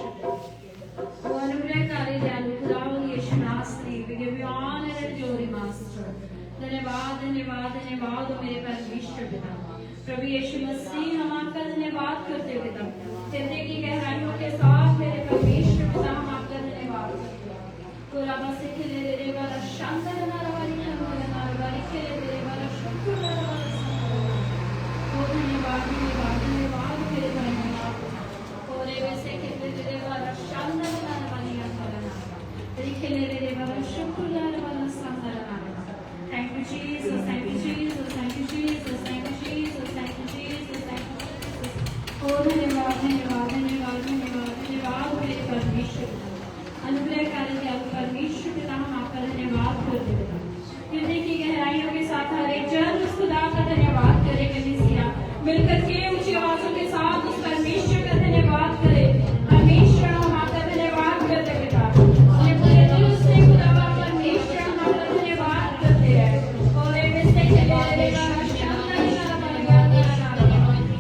O अनुग्रहकारी दयालु खुदावंद यीशु नासरी, we give you honor and glory, Master. धन्यवाद धन्यवाद धन्यवाद हो मेरे परमेश्वर पिता। प्रभु यीशु मसीह, हम आपका धन्यवाद करते हैं पिता। हृदय की गहराइयों के साथ मेरे परमेश्वर पिता, हम आपका धन्यवाद करते हैं। कुराबा से खिले दे रे वाला शांता नरवारी नरवारी खिले दे रे वाला शुक्र नरवारी ओ धन्यवाद धन्यवाद धन्यवाद मेरे परमेश्वर। ओरे वैसे खिले दे रे वाला शांता नरवारी नरवारी खिले दे रे वाला शुक्र Narwala Shanta नरवारी। Thank you, Jesus. Thank you, Jesus. Thank you, Jesus. Thank you, Jesus. Thank you, Jesus. Thank you, Jesus. Oh, धन्यवाद धन्यवाद धन्यवाद धन्यवाद धन्यवाद मेरे परमेश्वर। अनुग्रहकारी दयालु परमेश्वर पिता, हम आपका धन्यवाद करते हैं। हृदय की गहराइयों के साथ हर एक जन उस खुदा का धन्यवाद करे। कलीसिया मिलकर के ऊंची आवाजों के साथ उस परमेश्वर का धन्यवाद करे। परमेश्वर, हम आपका धन्यवाद करते हैं पिता। अपने पूरे दिल से खुदा परमेश्वर, हम आपका धन्यवाद करते हैं। और वे से चले रे वाला शांता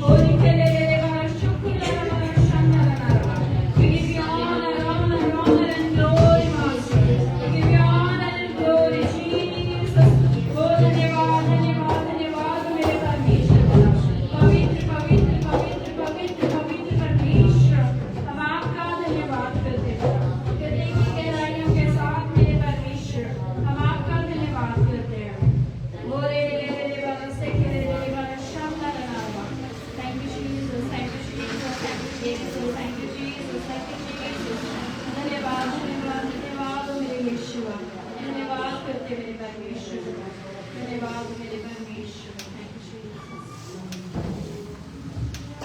और निकले रे वाला शुक्र वाला शांता नरवा। We give you honor, honor, honor and glory, Master. We give you honor and glory, Jesus. ओ धन्यवाद धन्यवाद धन्यवाद मेरे परमेश्वर पिता। पवित्र पवित्र पवित्र पवित्र पवित्र परमेश्वर, हम आपका धन्यवाद करते हैं। हृदय की गहराइयों के साथ मेरे परमेश्वर, हम आपका धन्यवाद करते हैं। ओ रे रे रे वाला से के रे रे वाला शांता नरवा। Thank you, Jesus. Thank you, Jesus. Thank you, Jesus. Thank you, Jesus. Thank you, Jesus. धन्यवाद धन्यवाद धन्यवाद मेरे यीशुआ। धन्यवाद करते मेरे परमेश्वर। धन्यवाद मेरे परमेश्वर। Thank you, Jesus.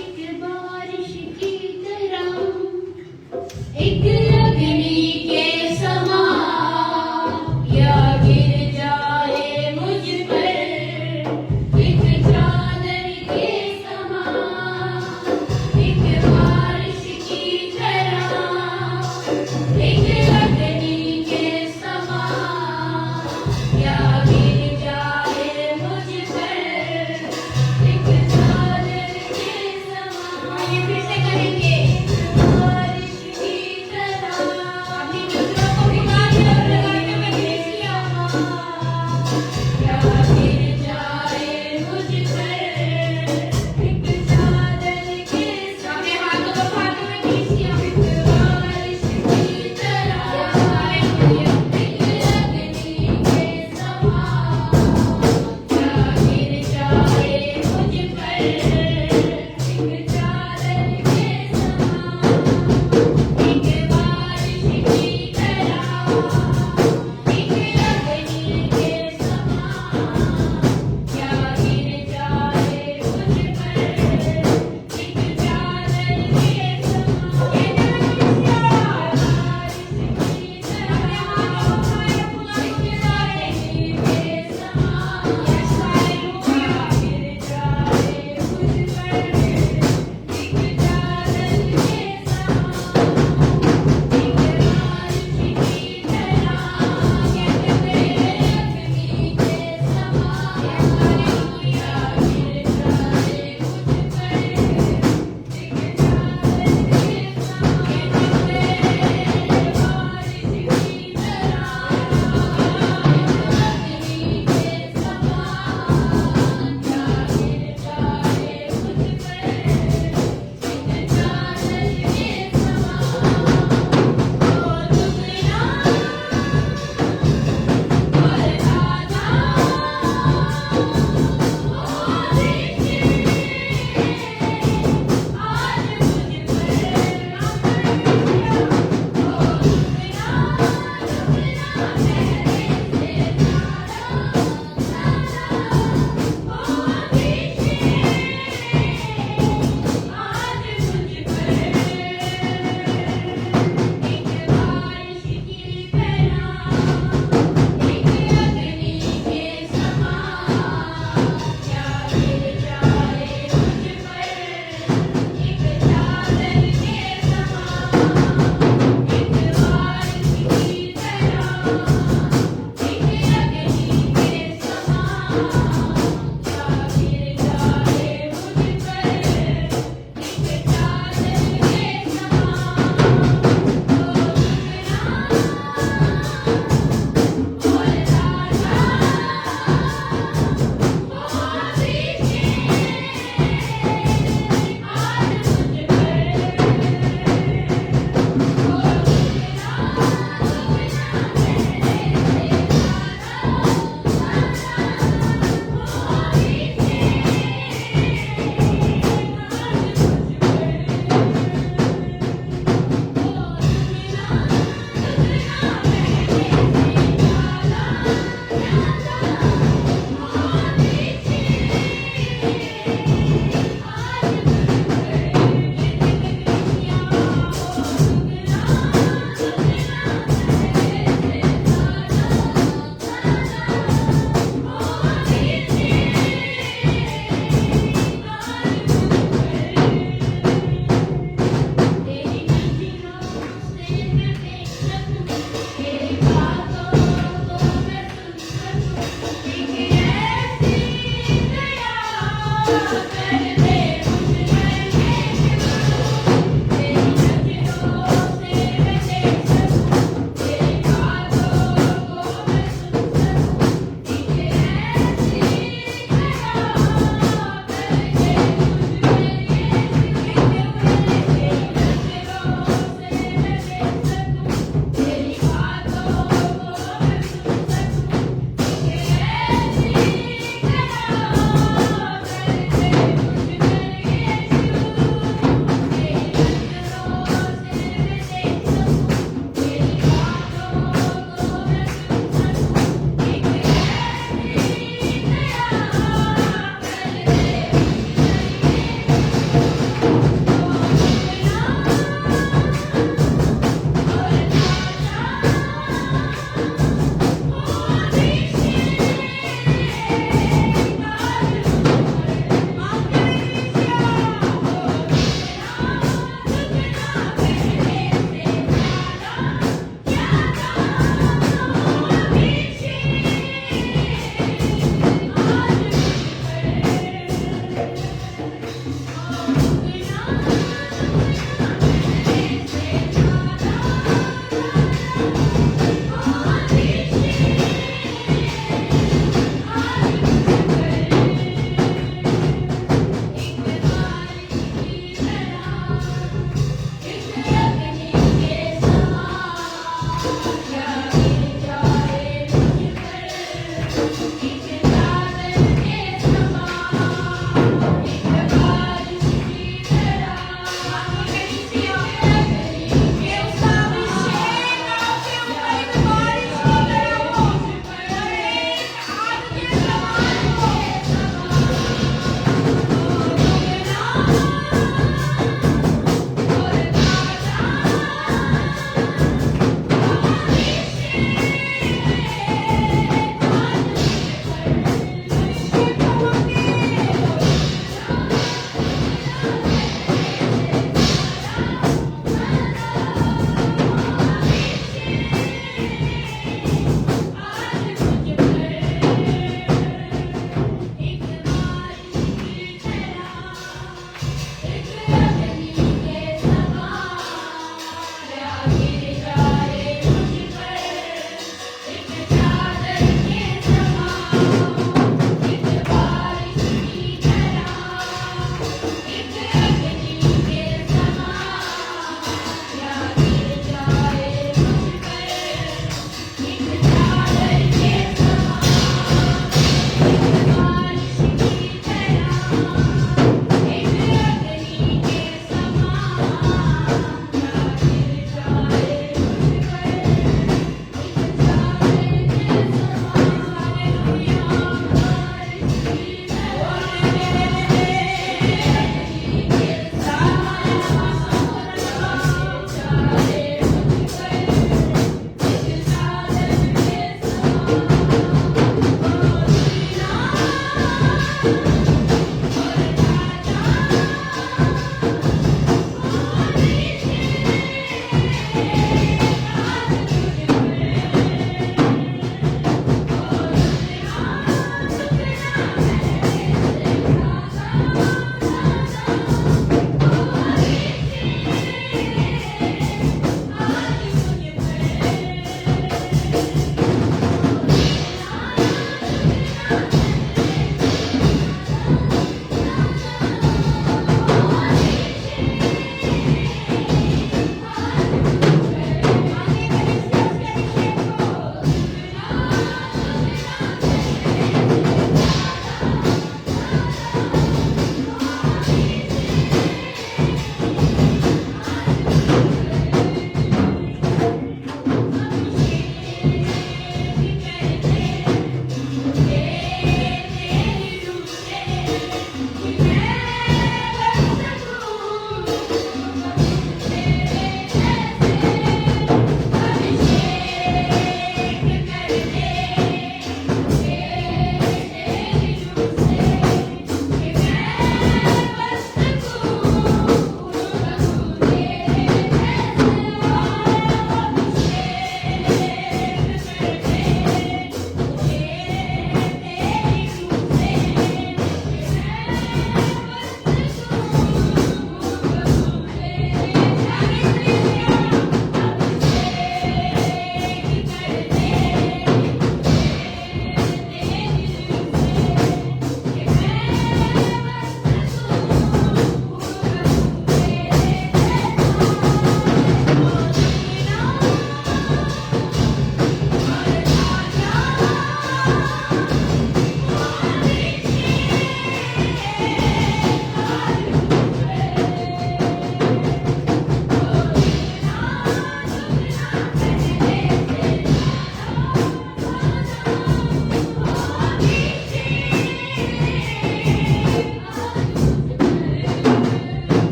एक बारिश की तरह, एक अग्नि के समान, या गिर जाए मुझ पर, एक चादर के समान। एक बारिश की तरह, एक अग्नि के समान, या गिर जाए मुझ पर, एक चादर के समान। ये फिर से करेंगे। बारिश की तरह,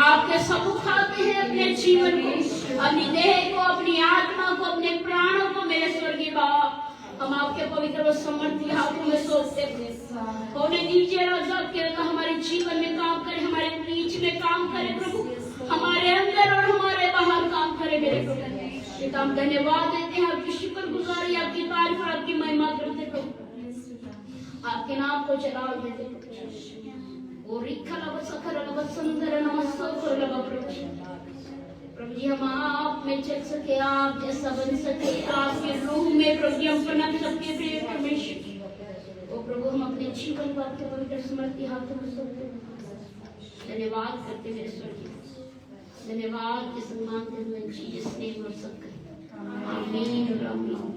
आपके सम्मुख आते हैं अपने जीवन को, अपनी देह को, अपनी आत्मा को, अपने प्राणों को मेरे स्वर्गीय बाप हम आपके पवित्र और समर्थी हाथों में सौंपते हैं। उन्हें नीचे राजा के हमारे जीवन में काम करे, हमारे बीच में काम करे प्रभु, हमारे अंदर और हमारे बाहर काम करे मेरे प्रभु। पिता हम धन्यवाद देते हैं, आपकी शुक्रगुजारी, आपकी तारीफ और आपकी महिमा करते प्रभु, आपके नाम को चला देते प्रभु जी। हम आप में चल सके, आप जैसा बन सके, आपके रूह में प्रभु जी हम पनप सके प्रिय परमेश्वर। ओ प्रभु हम अपने जीवन को आपके पवित्र समर्थी हाथों में सौंपते हैं। धन्यवाद करते मेरे स्वर्गीय, धन्यवाद के सम्मान देते हुए जीसस नेम और सब करें आमीन और आमीन।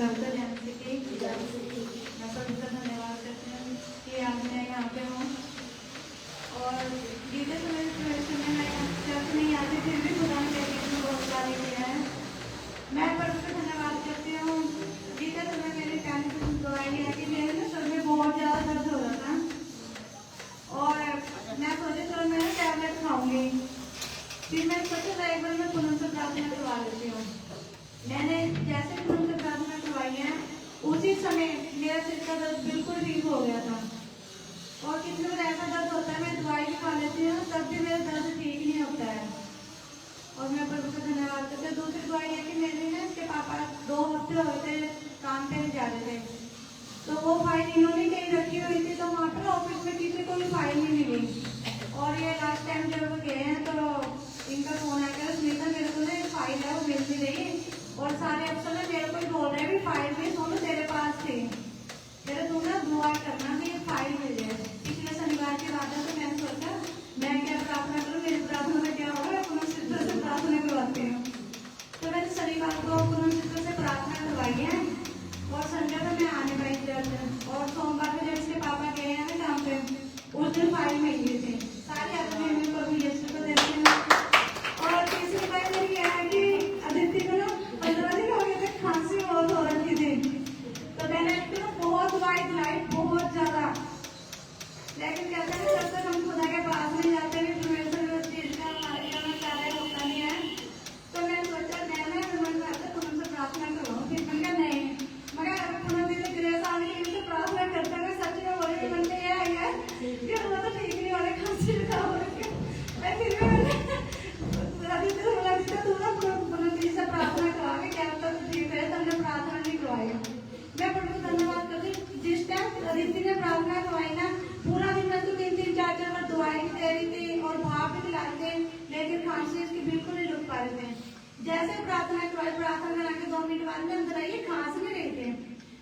सबका ध्यान से मैं सबका धन्यवाद करती हूँ कि आज मैं यहाँ पे हूँ। और बीते समय में मैं चर्च नहीं आती, फिर भी खुदा ने मेरी बहुत कार्य किया है। मैं परम का धन्यवाद करती हूँ। बीते समय मेरी फैमिली को दवाई है कि मेरे ना सर में बहुत ज़्यादा दर्द हो रहा था और मैं सोची चलो मैं टैबलेट खाऊंगी। फिर मैं सोचा था एक बार मैं पुनः से प्रार्थना करवा लेती हूँ। मैंने जैसे पुनः से प्रार्थना करवाई है उसी समय मेरा सिर का दर्द बिल्कुल ठीक हो गया था। और कितने बार ऐसा दर्द होता है मैं दवाई भी खा लेती हूँ तब भी मेरा दर्द ठीक नहीं होता है। और मैं प्रभु का धन्यवाद करती हूँ। दूसरी दवाई है कि मेरे ना इसके पापा 2 हफ्ते हो गए थे काम पे नहीं जा रहे थे, तो वो फाइल इन्होंने कहीं रखी हुई थी, तो वहाँ पर ऑफिस में किसी को भी फाइल नहीं मिली। और ये लास्ट टाइम जब वो गए हैं तो इनका फोन आकर सुनीता मेरे को ना फाइल है वो मिल नहीं रही और सारे अफसर ना मेरे को बोल रहे हैं भी फाइल भी सुनो तेरे पास थी। फिर 5 महीने थे। सारे अपने में प्रभु यीशु को देते हैं। और तीसरी बात मेरी यह है कि अदिति को ना 15 दिन हो गए थे, खांसी बहुत हो रखी थी। तो मैंने बहुत वाइट लाइट बहुत ज्यादा, लेकिन कहते हैं जब तक हम खुदा के पास नहीं जाते हैं परमेश्वर उस चीज का हमारे यहाँ कार्य होता नहीं है। तो मैंने सोचा मैंने तुम उनसे प्रार्थना करो, फिर मैंने नहीं मगर पुनः ग्रेस आने के लिए प्रार्थना करते हुए सच में बोले मन में ये आया कि वो तो ठीक नहीं हो रहे, खांसी जुकाम हो रखे। मैं फिर भी तू ना पुनः से प्रार्थना करवा के क्या होता तो ठीक है, तुमने प्रार्थना नहीं करवाई। मैं प्रभु धन्यवाद करती जिस टाइम अदिति ने प्रार्थना करवाई ना, पूरा दिन मैं तो 3-3 4-4 बार दवाई भी दे रही थी और भाप भी खिला रहे थे, लेकिन खांसी इसकी बिल्कुल नहीं रुक पा रहे थे। जैसे प्रार्थना करवाई, प्रार्थना करा के 2 मिनट बाद में अंदर आइए खांस नहीं रही थे।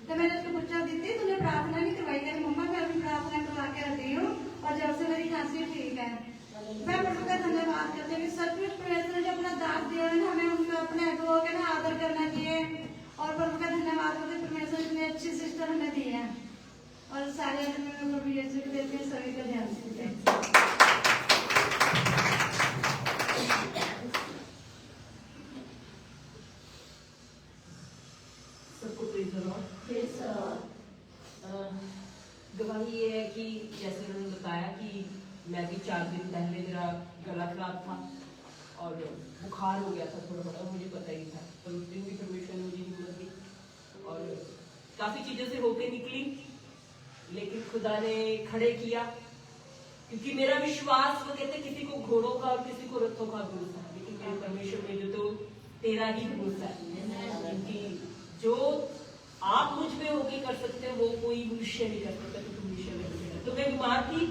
तो मैंने उसको पूछा दीदी तूने प्रार्थना नहीं करवाई? कहती मम्मा मैं अभी प्रार्थना करवा के रखी हूँ और जब से मेरी खांसी ठीक है। मैं प्रभु का धन्यवाद करती हूँ कि सचमुच परमेश्वर ने जो अपना दास दिया है हमें उनको अपने अगुओं के ना आदर करना चाहिए। और प्रभु का धन्यवाद करते परमेश्वर इतनी अच्छी सिस्टर हमें दी है और सारे प्रभु यीशु को देते हैं, सभी का ध्यान रखते हैं। सबको प्रेज़ द लॉर्ड। गवाही ये है कि जैसे उन्होंने बताया कि मैं भी 4 दिन पहले मेरा गला खराब था और बुखार हो गया था थोड़ा थोड़ा, मुझे पता ही था, पर उस दिन भी परमेश्वर ने मुझे हिम्मत दी और काफ़ी चीज़ों से होके निकली, लेकिन खुदा ने खड़े किया क्योंकि मेरा विश्वास, वो कहते किसी को घोड़ों का और किसी को रथों का भरोसा, लेकिन मेरे परमेश्वर में जो तो तेरा ही भरोसा है, क्योंकि जो आप मुझ में होके कर सकते हो वो कोई मनुष्य नहीं कर सकता, तो तुम मनुष्य नहीं कर। तो मैं बीमार थी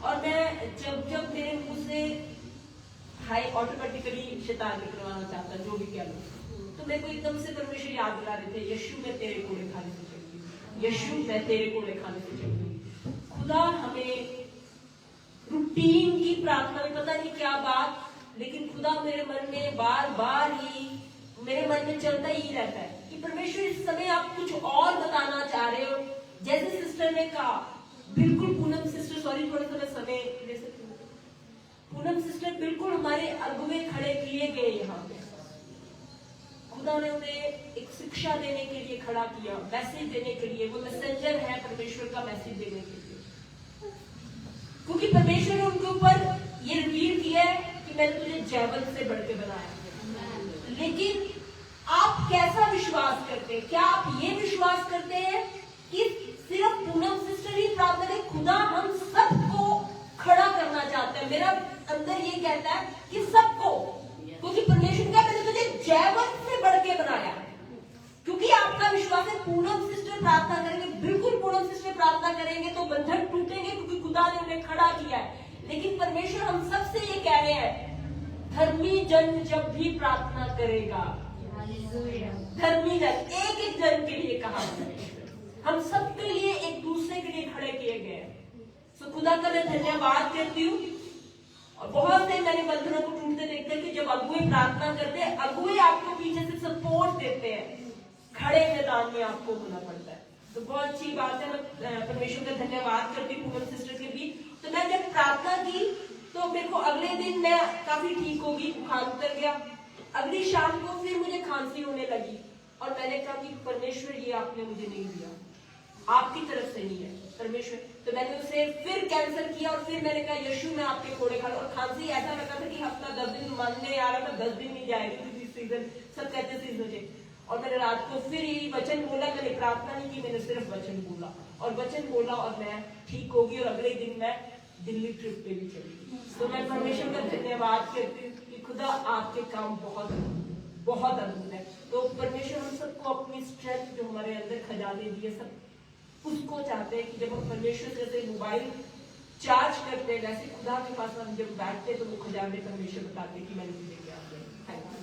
और मैं जब मेरे मुंह से हाई ऑटोमेटिकली शैतान निकलवाना चाहता, जो भी क्या तो मेरे को एकदम से परमेश्वर याद दिला रहे थे, यीशु मैं तेरे कोड़े खाने से चलती, यीशु मैं तेरे कोड़े खाने से चलती। खुदा हमें रूटीन की प्रार्थना में पता नहीं क्या बात, लेकिन खुदा मेरे मन में बार बार ही मेरे मन में चलता ही रहता है कि परमेश्वर इस समय आप कुछ और बताना चाह रहे हो। जैसे सिस्टर ने कहा, बिल्कुल पूनम सिस्टर, सॉरी थोड़ा सा समय ले सकती हूँ, पूनम सिस्टर बिल्कुल हमारे अगुवे खड़े किए गए यहाँ पे। खुदा ने उन्हें एक शिक्षा देने के लिए खड़ा किया, मैसेज देने के लिए, वो मैसेंजर है परमेश्वर का मैसेज देने के लिए, क्योंकि परमेश्वर ने उनके ऊपर ये रिवील किया है कि मैंने तुझे जैवल से बढ़ के बनाया। लेकिन आप कैसा विश्वास करते हैं? क्या आप ये विश्वास करते हैं कि सिर्फ पूनम सिस्टर ही प्रार्थना करें? खुदा हम सबको खड़ा करना चाहता है। मेरा अंदर ये कहता है कि सबको, क्योंकि परमेश्वर का मैंने तुझे जैवल से बढ़ के बनाया। क्योंकि आपका विश्वास है पूनम सिस्टर प्रार्थना करेंगे, बिल्कुल पूनम सिस्टर प्रार्थना करेंगे तो बंधन टूटेंगे, क्योंकि खुदा ने उन्हें खड़ा किया है। लेकिन परमेश्वर हम सबसे ये कह रहे हैं, धर्मी जन जब भी प्रार्थना करेगा, धर्मी जन, एक एक जन के लिए कहा, हम सबके लिए एक दूसरे के लिए खड़े किए गए। तो खुदा का मैं धन्यवाद करती हूँ। और बहुत से मैंने बंधनों को टूटते देखते हैं कि जब अगुए प्रार्थना करते हैं, अगुए आपको पीछे से सपोर्ट देते हैं, खड़े मैदान में आपको होना पड़ता है। तो बहुत अच्छी बात है, मैं परमेश्वर का धन्यवाद करती हूँ पूनम सिस्टर के भी। तो मैं जब प्रार्थना की तो मेरे को अगले दिन मैं काफी ठीक होगी, बुखार उतर गया। अगली शाम को फिर मुझे खांसी होने लगी और मैंने कहा कि परमेश्वर ये आपने मुझे नहीं दिया, आपकी तरफ से नहीं है परमेश्वर। तो मैंने उसे फिर कैंसिल किया और फिर मैंने कहा यीशु मैं आपके कोड़े खा लूं। और खांसी ऐसा लगा था कि हफ्ता 10 दिन मानने आ रहा था, 10 दिन नहीं जाएगी सीजन, सब कहते सीजन। और मैंने रात को फिर यही वचन बोला, मैंने प्रार्थना नहीं की, मैंने सिर्फ वचन बोला और वचन बोला और मैं ठीक होगी। और अगले दिन मैं दिल्ली ट्रिप पे भी चली। तो मैं परमेश्वर का धन्यवाद करती हूँ कि खुदा आपके काम बहुत बहुत अद्भुत है। तो परमेश्वर हम सबको अपनी स्ट्रेंथ जो हमारे अंदर खजाने दिए सब उसको चाहते हैं कि जब हम परमेश्वर जैसे मोबाइल चार्ज करते हैं, वैसे खुदा के पास हम जब बैठते हैं तो वो खजाने परमेश्वर बताते हैं कि मैंने तुझे क्या किया। Thank you.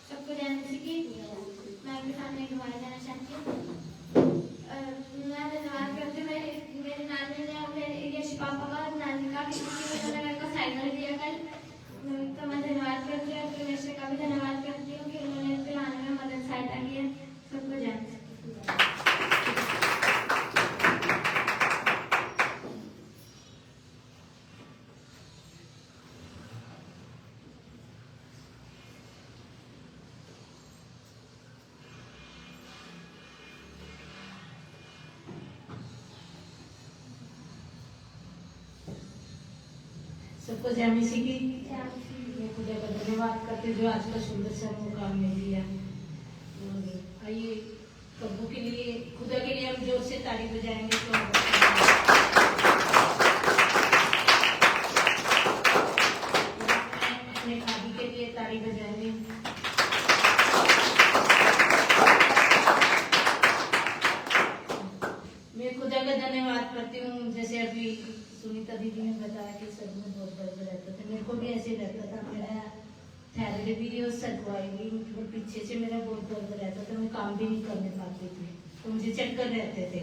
सबको जानने की मैं अपने सामने घुमाया जाना चाहती हूँ। मैं धन्यवाद करती हूँ मेरी नानी ने और मेरे यश पापा का और नानी का भी, उन्होंने मेरे को साइकिल दिया कल। तो मैं धन्यवाद करती हूँ, परमेश्वर का भी धन्यवाद करती हूँ कि उन्होंने दिलाने में सबको जय मसीह की। मैं खुदा का धन्यवाद करते जो आज का सुंदर सा मौका हमें दिया। और आइए प्रभु के लिए, खुदा के लिए हम जोर से ताली बजाएंगे तो अपने भाभी के लिए ताली बजाएंगे। मैं खुदा का धन्यवाद करती हूँ। जैसे अभी सुनीता दीदी ने बताया कि सर में बहुत दर्द रहता था, मेरे को भी ऐसे रहता था। मेरा थायराइड भी और सरवाई भी, मतलब पीछे से मेरा बहुत दर्द रहता था, मैं काम भी नहीं करने पाती थी, तो मुझे चक्कर रहते थे।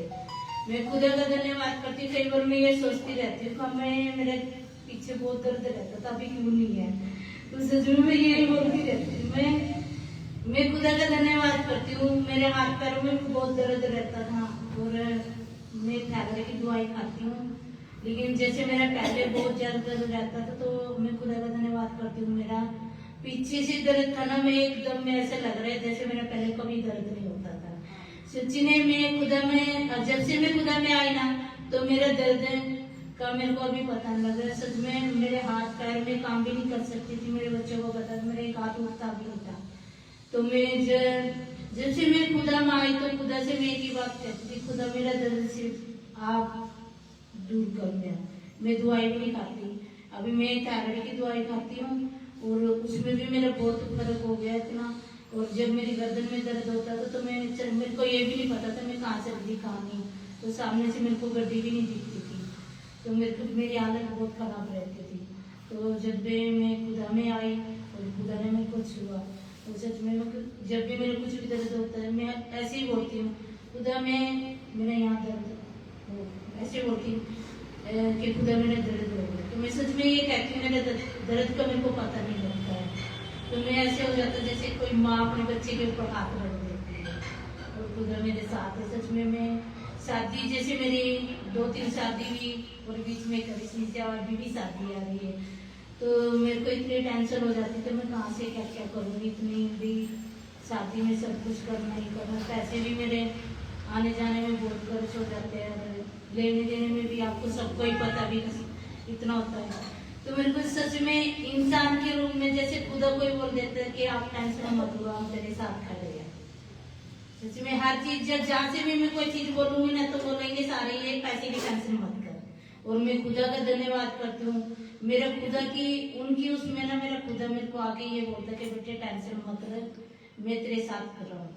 मैं खुदा का धन्यवाद करती हूँ। कई बार मैं ये सोचती रहती हूँ कि मैं, मेरे पीछे बहुत दर्द रहता था, अभी क्यों नहीं है। तो सच में मैं ये बोलती रहती हूँ। मैं खुदा का धन्यवाद करती हूँ। मेरे हाथ पैरों में बहुत दर्द रहता था और मैं थायराइड की दवाई खाती हूँ, लेकिन जैसे मेरा पहले बहुत ज्यादा दर्द रहता था, तो मैं खुदा का धन्यवाद करती हूँ। मेरा पीछे से दर्द था ना, मैं एकदम में ऐसे लग रहा है जैसे मेरा पहले कभी दर्द नहीं होता था। सच्ची में मैं खुदा में, जब से मैं खुदा में आई ना, तो मेरा दर्द का मेरे को अभी पता नहीं लग रहा। सच में मेरे हाथ पैर में काम भी नहीं कर सकती थी। मेरे बच्चों को पता था, मेरा एक हाथ उठता भी नहीं था। तो मैं जब से मैं खुदा में आई, तो खुदा से मैं एक ही बात कहती थी, खुदा मेरा दर्द सिर्फ आप दूर कर दिया। मैं दवाई भी नहीं खाती, अभी मैं थायराइड की दवाई खाती हूँ और उसमें भी मेरा बहुत फर्क हो गया इतना। और जब मेरी गर्दन में दर्द होता था, तो मेरे को ये भी नहीं पता था मैं कहाँ से गड्डी कहाँ नहीं, तो सामने से मेरे को गड्डी भी नहीं दिखती थी, तो मेरी हालत बहुत खराब रहती थी। तो जब भी मैं खुदा में आई और खुदा ने मेरे को छुआ, तो सच में जब भी मेरे कुछ भी दर्द होता है, मैं ऐसे ही बोलती हूँ, खुदा में मेरा यहाँ दर्द हो, ऐसे बोलती हूँ कि खुदा मेरा दर्द हो गया। तो मैं सच में ये कहती हूँ, मेरा दर्द का मेरे को पता नहीं लगता है। तो मैं ऐसे हो जाता जैसे कोई माँ अपने बच्चे के ऊपर हाथ रख देती है, और खुदा मेरे साथ है। सच में मैं शादी, जैसे मेरी 2-3 शादी हुई और बीच में करिश्मी से और अभी भी शादी आ रही है, तो मेरे को इतनी टेंशन हो जाती है, मैं कहाँ से क्या क्या करूँगी। इतनी भी शादी में सब कुछ करना ही करना, पैसे भी मेरे आने जाने में बहुत खर्च हो जाते हैं, लेने देने में भी आपको सबको ही पता भी इतना होता है। तो मेरे को सच में इंसान के रूप में जैसे खुदा कोई बोल देता है कि आप टेंशन मत लो, हम तेरे साथ खड़े हैं। सच में हर चीज, जहाँ से भी मैं कोई चीज बोलूंगी ना, तो बोलेंगे सारे ये पैसे की टेंशन मत कर। और मैं खुदा का धन्यवाद करती हूँ, मेरा खुदा की उनकी उसमें ना, मेरा खुदा मेरे को आके ये बोलता है कि बेटे टेंशन मत ले, मैं तेरे साथ कर रहा हूँ।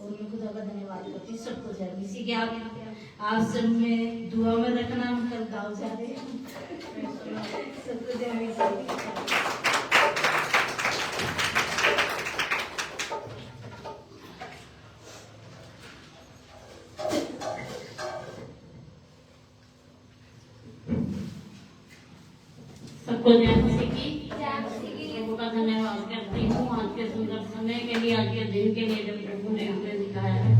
और मैं खुदा का धन्यवाद करती हूँ। सबको जय मसीह की। आप सब में दुआ में रखना, हम कल गाँव जा रहे हैं। सबको जय मसीह। सबको जय मसीह की। प्रभु का धन्यवाद करती हूँ आज के सुंदर समय के लिए, आज के दिन के लिए जब प्रभु ने हमें दिखाया है।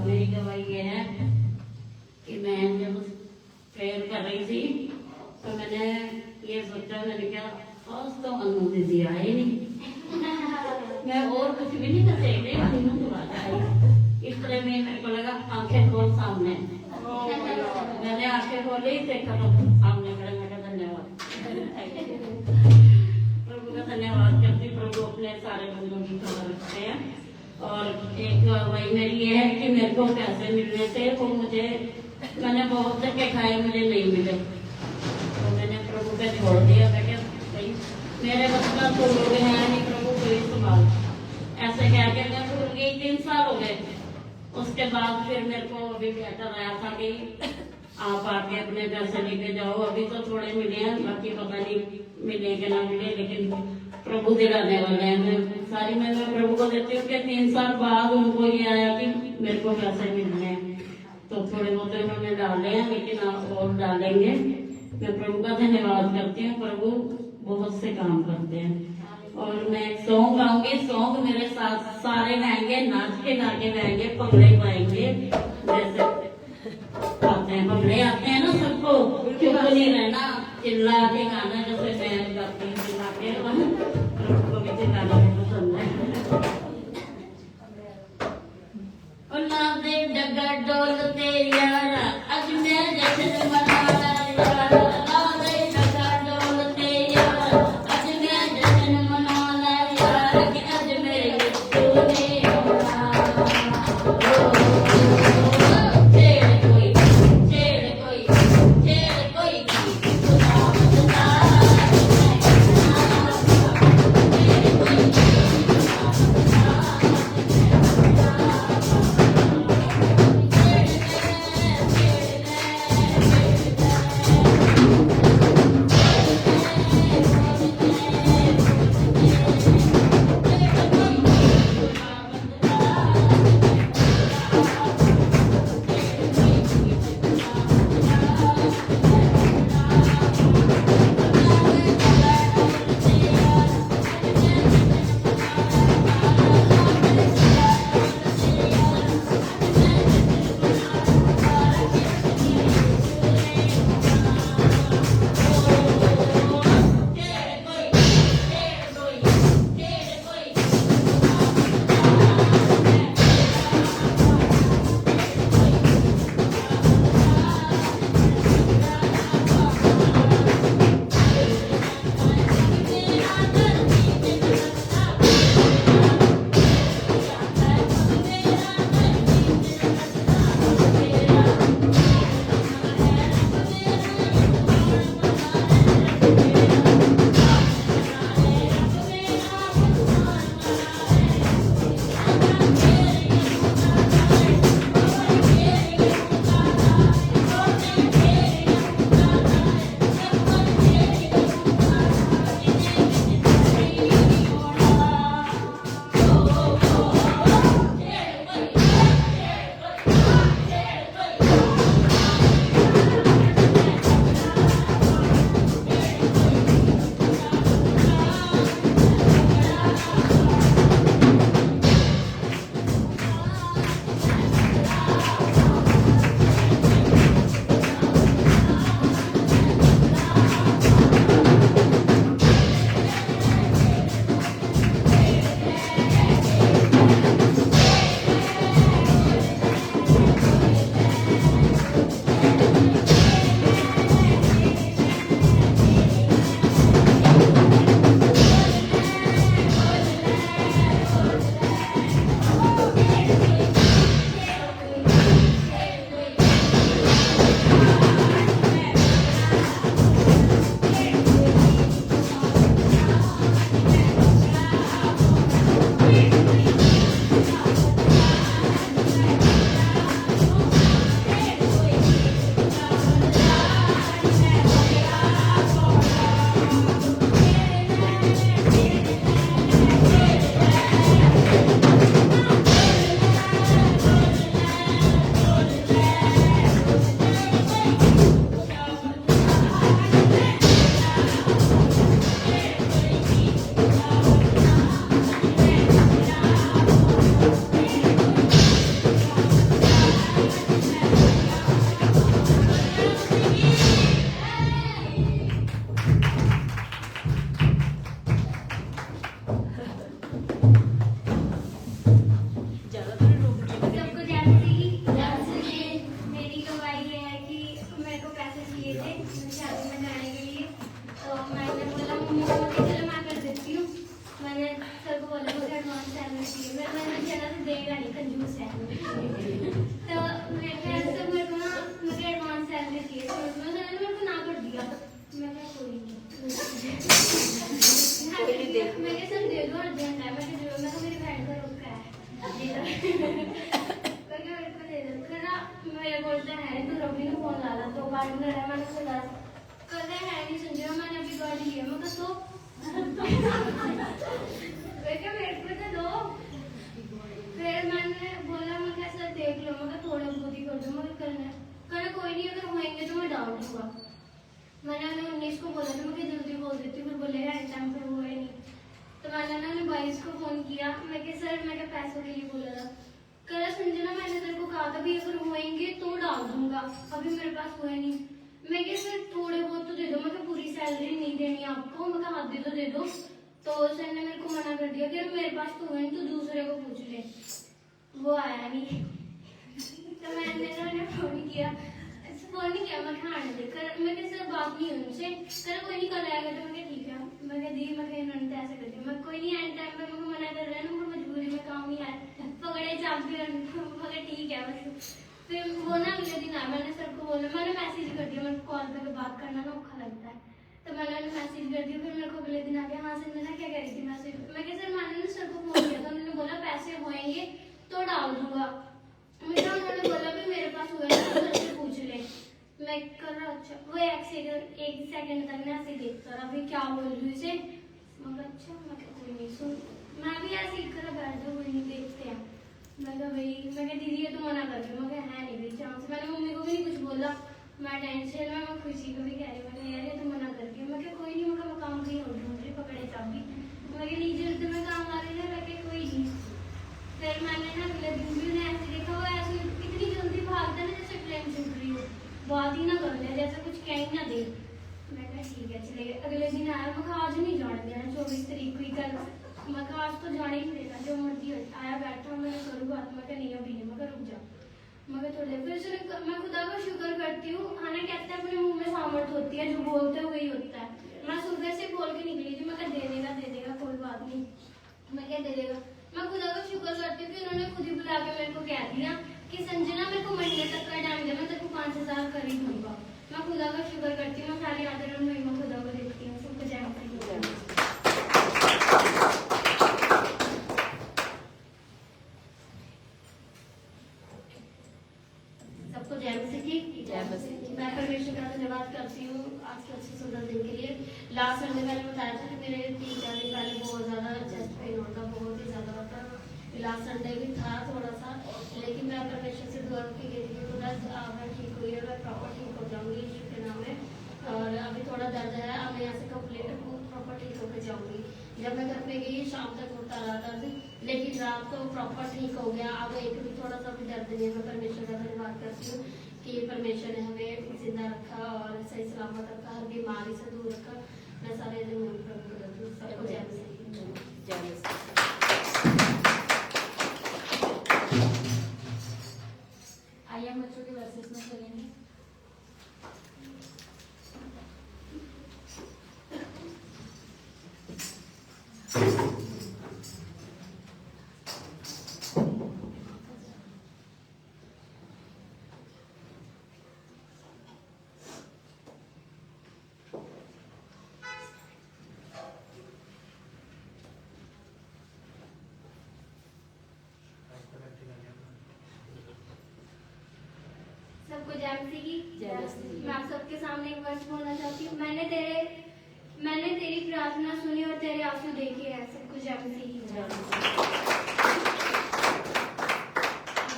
मेरी गवाही ये है कि मैं जब प्रेयर कर रही थी, तो मैंने ये सोचा, मैंने क्या आज तो अनु दीदी आए नहीं, मैं और कुछ भी नहीं कर सकती, अनु तो आई। इस तरह में मेरे को लगा आंखें खोल सामने, मैंने आंखें खोली, देखा तो सामने खड़े। मेरा धन्यवाद, प्रभु का धन्यवाद करती। प्रभु अपने सारे बंदों की खबर रखते हैं। और एक वही मेरी ये है कि मेरे को पैसे मिलने थे, वो मुझे, मैंने बहुत धक्के खाए, मुझे नहीं मिले, तो मैंने प्रभु पे छोड़ दिया। मैं क्या भाई मेरे बस का तो लोग हैं नहीं, प्रभु को ही संभाल, ऐसे कह के मैं भूल गई। 3 साल हो गए। उसके बाद फिर मेरे को अभी लेटर आया था कि आप आके अपने पैसे लेके जाओ। अभी तो थोड़े मिले हैं, बाकी पता नहीं मिले कि ना मिले, लेकिन प्रभु दिलाने वाले हैं। मैं सारी मैं प्रभु को देती हूँ कि 3 साल बाद उनको ये आया कि मेरे को पैसे मिलने हैं, तो थोड़े बहुत उन्होंने डाले हैं, लेकिन आप और डालेंगे। मैं प्रभु का धन्यवाद करती हूँ। प्रभु बहुत से काम करते हैं। और मैं एक सॉन्ग गाऊंगी, सॉन्ग मेरे साथ सारे गाएंगे, नाच के गा के गाएंगे, पगड़े पाएंगे। जैसे आते हैं पगड़े आते हैं ना सबको, चुप नहीं रहना, चिल्ला के गाना, जैसे मैं गाती हूँ चिल्ला के। प्रभु को भी चिल्लाना पसंद है। और ना दे डगा डोलते यारा, आज मैं जश्न मना रहा, ना दे डगा डोल मैं क्या सर दे दो अर्जेंट है, मैं क्या मेरी बहन का रुका है जी सर मैं क्या मेरे को दे दो। फिर ना मेरे बोलते हैं तो रवि को फोन डाला तो गाड़ी में रहा, मैंने उसको डाला कर रहे हैं नहीं संजय मैंने अभी गाड़ी लिया, मैं तो मैं क्या मेरे को तो दो। फिर मैंने बोला मैं क्या सर देख लो, मैं थोड़ा बहुत ही कर दो, मैं करना कोई नहीं अगर होएंगे तो मैं डाल दूंगा। मैंने उन्हें 19 को बोला था मैं जल्दी बोल देती हूँ, फिर बोले एट टाइम पर हुआ ही नहीं। तो मैंने उन्हें 22 को फोन किया, मैं क्या सर मैं क्या पैसों के लिए बोला था, करा संजना मैंने तेरे को कहा था भी अगर होएंगे तो डाल दूंगा, अभी मेरे पास हुआ नहीं। मैं क्या सर थोड़े बहुत तो दे दो, मैं क्या पूरी सैलरी नहीं देनी आपको, मैं क्या हाथ दे दो। तो सर ने मेरे को मना कर दिया कि मेरे पास तो हुआ नहीं तो दूसरे को पूछ ले, वो आया नहीं। तो मैंने उन्हें फोन किया मैं खाने देकर मैं क्या सर बात नहीं हुई उनसे, कर कोई नहीं कल आएगा। तो मैं ठीक है, मैं क्या दी मैं क्या इन्होंने ऐसे कर दिया, मैं कोई नहीं एंड टाइम पे मैं मना कर रहा है ना, मैं मजबूरी में काम ही आया पकड़े चाबी मगर ठीक है बस। फिर वो ना अगले दिन आया, मैंने सर को बोला, मैंने मैसेज कर दिया, मेरे को कॉल करके बात करना ना औखा लगता है, तो मैंने उन्हें मैसेज कर दिया। फिर मेरे को अगले दिन आ गया, हाँ संजना क्या कह रही थी मैसेज, मैं क्या सर मैंने ना सर को फोन किया था, उन्होंने बोला पैसे होएंगे तो डाल दूंगा। उन्होंने बोला भी मेरे पास हुए तो सर से पूछ ले। मैं कर रहा अच्छा वो एक सेकंड तक ना ऐसे देखता रहा अभी क्या बोल रही इसे, मगर अच्छा मैं कोई नहीं सुन, मैं भी ऐसे ही कर बैठ जाऊँ कोई नहीं देखते हैं। मैं कहा भाई मैं कहा दीदी ये तो मना कर रही हूँ, मैं है नहीं भाई चांस। मैंने मम्मी को भी नहीं कुछ बोला, मैं टेंशन में मैं खुशी को भी कह रही मैंने यार ये तो मना करके, मैं क्या कोई नहीं, मैं काम कहीं हो ढूंढ रही पकड़े चाबी, मैं क्या नीचे तो मैं काम आ रही है, मैं क्या कोई नहीं। फिर मैंने ना अगले दिन भी उन्हें ऐसे देखा, वो ऐसे इतनी जल्दी भागता है जैसे प्लेन चल रही हो, बात ही ना कर ले जैसे कुछ कह ही ना दे। मैं कहा ठीक है चले। अगले दिन आया, मैं आज नहीं जाने देना 24 तारीख को ही कल, मैं कहा आज तो जाने ही देना जो मर्जी आया बैठा मैंने करूँ बात, मैं कहा नहीं अभी नहीं, मैं रुक जा, मैं कहा थोड़ी देर। फिर मैं खुदा का शुक्र करती हूँ, खाना कहते हैं अपने मुंह में सामर्थ होती है, जो बोलते हैं वही होता है। मैं सुबह से बोल के निकली थी, मैं कहा दे देगा कोई बात नहीं, मैं क्या दे देगा। मैं खुदा का शुक्र करती हूँ कि उन्होंने खुद ही बुला के मेरे को कह दिया कि संजना मेरे को महीने तक का टाइम दे, मैं तेरे को 5,000 कर ही दूंगा। मैं खुदा का शुक्र करती हूँ, मैं सारी आदर और महिमा खुदा को देखती हूँ। सबको जय मसीह। सबको जय मसीह की जय मसीह। मैं परमेश्वर का धन्यवाद करती हूँ आज के अच्छे सुंदर दिन के लिए। लास्ट संडे मैंने बताया था कि मेरे 3-4 दिन पहले बहुत ज़्यादा चेस्ट पेन होता, बहुत ही ज़्यादा होता। लास्ट संडे भी था थोड़ा सा, लेकिन मैं परमेश्वर से दुआ की गई थी तो बस मैं ठीक हुई है, मैं प्रॉपर ठीक हो जाऊँगी यीशु के नाम में। और अभी थोड़ा दर्द है, अब मैं यहाँ से कंप्लीट प्रॉपर ठीक होकर जाऊँगी। जब मैं घर पे गई शाम तक होता रहा दर्द, लेकिन रात को प्रॉपर ठीक हो गया। अब एक भी थोड़ा सा भी दर्द नहीं है। मैं परमेश्वर का धन्यवाद करती हूँ कि परमेश्वर ने हमें जिंदा रखा और सही सलामत रखा, हर बीमारी से दूर रखा। मैं सारे दिन प्रभु करती हूँ। सबको जय मसीह। जय मसीह। आइए हम बच्चों के वर्सेस में चलेंगे। सबको जय मसीह की जय मसीह। मैं आप सबके सामने एक वर्ष बोलना चाहती हूँ। मैंने तेरी प्रार्थना सुनी और तेरे आंसू देखे हैं। सबको जय मसीह की जय।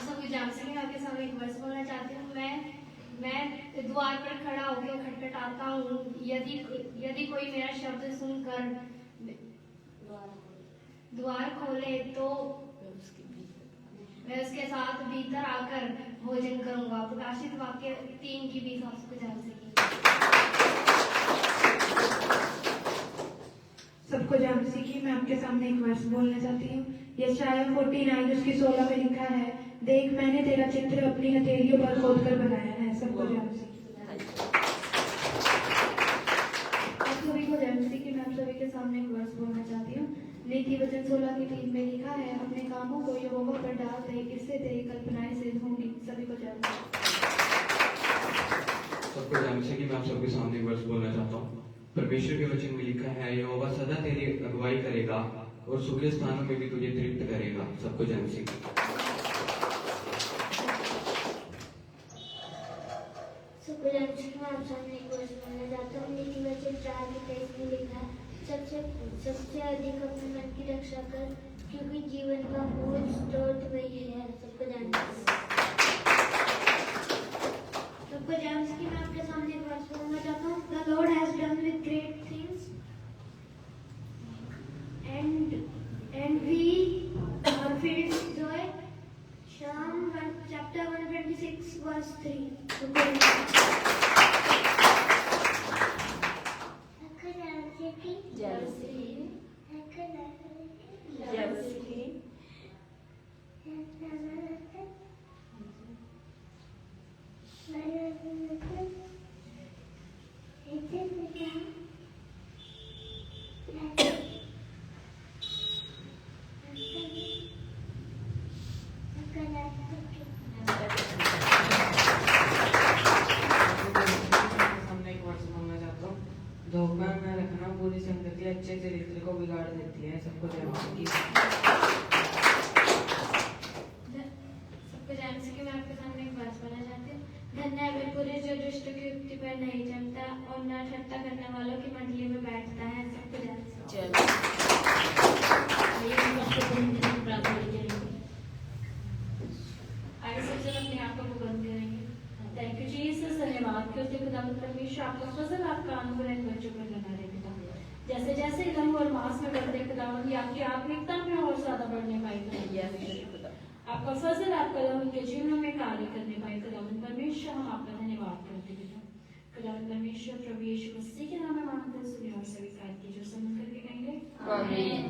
सबको जय मसीह की। आपके सामने एक वर्ष बोलना चाहती हूँ। मैं द्वार पर खड़ा होकर खटखटाता हूँ, यदि कोई मेरा शब्द सुनकर द्वार खोले तो मैं उसके साथ भीतर आकर भोजन करूंगा। प्रकाशित वाक्य 3:20। आपको जय मसीह की। सबको जय मसीह की। मैं आपके सामने एक वर्ष बोलना चाहती हूँ। यशायाह 49 उसकी 16 में लिखा है, देख मैंने तेरा चित्र अपनी हथेलियों पर खोद कर बनाया है। सबको जय मसीह की। आप सभी को जय मसीह की। मैं आप सभी के सामने एक वर्ष बोलना चाहती हूँ। नीति वचन 16:3 में लिखा है, अपने कामों को यहोवा पर डाल दे, इससे तेरी कल्पनाएं सिद्ध होंगी। सभी को जय मसीह। सबको जय मसीह की। मैं आप सबके सामने एक वर्ष बोलना चाहता हूँ। परमेश्वर के वचन में लिखा है, यहोवा सदा तेरी अगुवाई करेगा और सूर्य स्थानों में भी तुझे तृप्त करेगा। सबको जय मसीह। सबको जय मसीह। मैं आप सामने एक वर्ष बोलना चाहता हूँ। नीति वचन 4:23 में लिखा है, सबसे अधिक अपने मन की रक्षा कर, क्योंकि जीवन का मूल स्रोत वही है। सबको जय मसीह। सबको जय मसीह। मैं आपके सामने एक वर्ष बोलना चाहता हूँ। The Lord has done with great things, and we are filled with joy. Psalm chapter 126 verse 3. धोखा न रखना पूरी संगति अच्छे चरित्र को बिगाड़ देती है। सबको जय मसीह। सबको जय मसीह। मैं आपके सामने एक बात बोलना चाहती हूँ। धन्य है वह पुरुष जो दुष्टों की युक्ति पर नहीं जमता और न ठट्ठा करने वालों की मंडली में बैठता है। सबको जय मसीह। आइए सबसे अपने आप को बंद करेंगे। Thank you Jesus. धन्यवाद कि उसके खुदा परमेश्वर आपका फजल आपका अनुग्रह इन बच्चों पर बना रहे खुदा। जैसे जैसे लहू और मांस में बढ़ते खुदावंद आपकी आत्मिकता में और ज्यादा बढ़ने पाए खुदा। आपका फजल आपका लहू उनके जीवनों में कार्य करने पाए खुदावंद परमेश्वर। हम आपका धन्यवाद करते हैं खुदावंद परमेश्वर। प्रभु यीशु मसीह के नाम में मांगते हैं, सुनिए और स्वीकार कीजिए। समझ करके कहेंगे आमीन।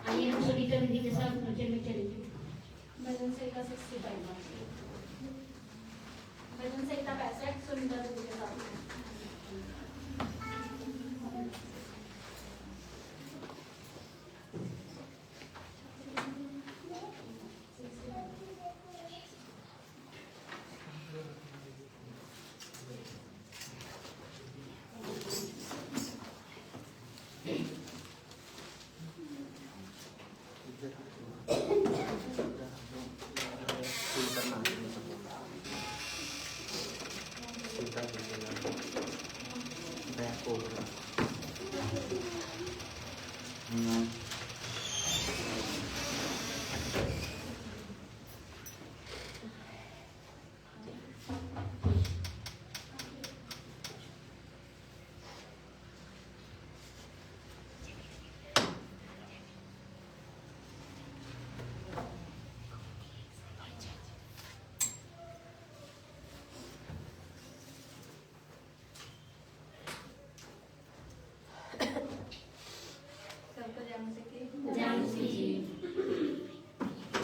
आइए हम सुनीता दीदी के साथ भजन में चलेंगे। भजन संहिता 65 भजन संहिता 65 सुनीता दीदी के साथ।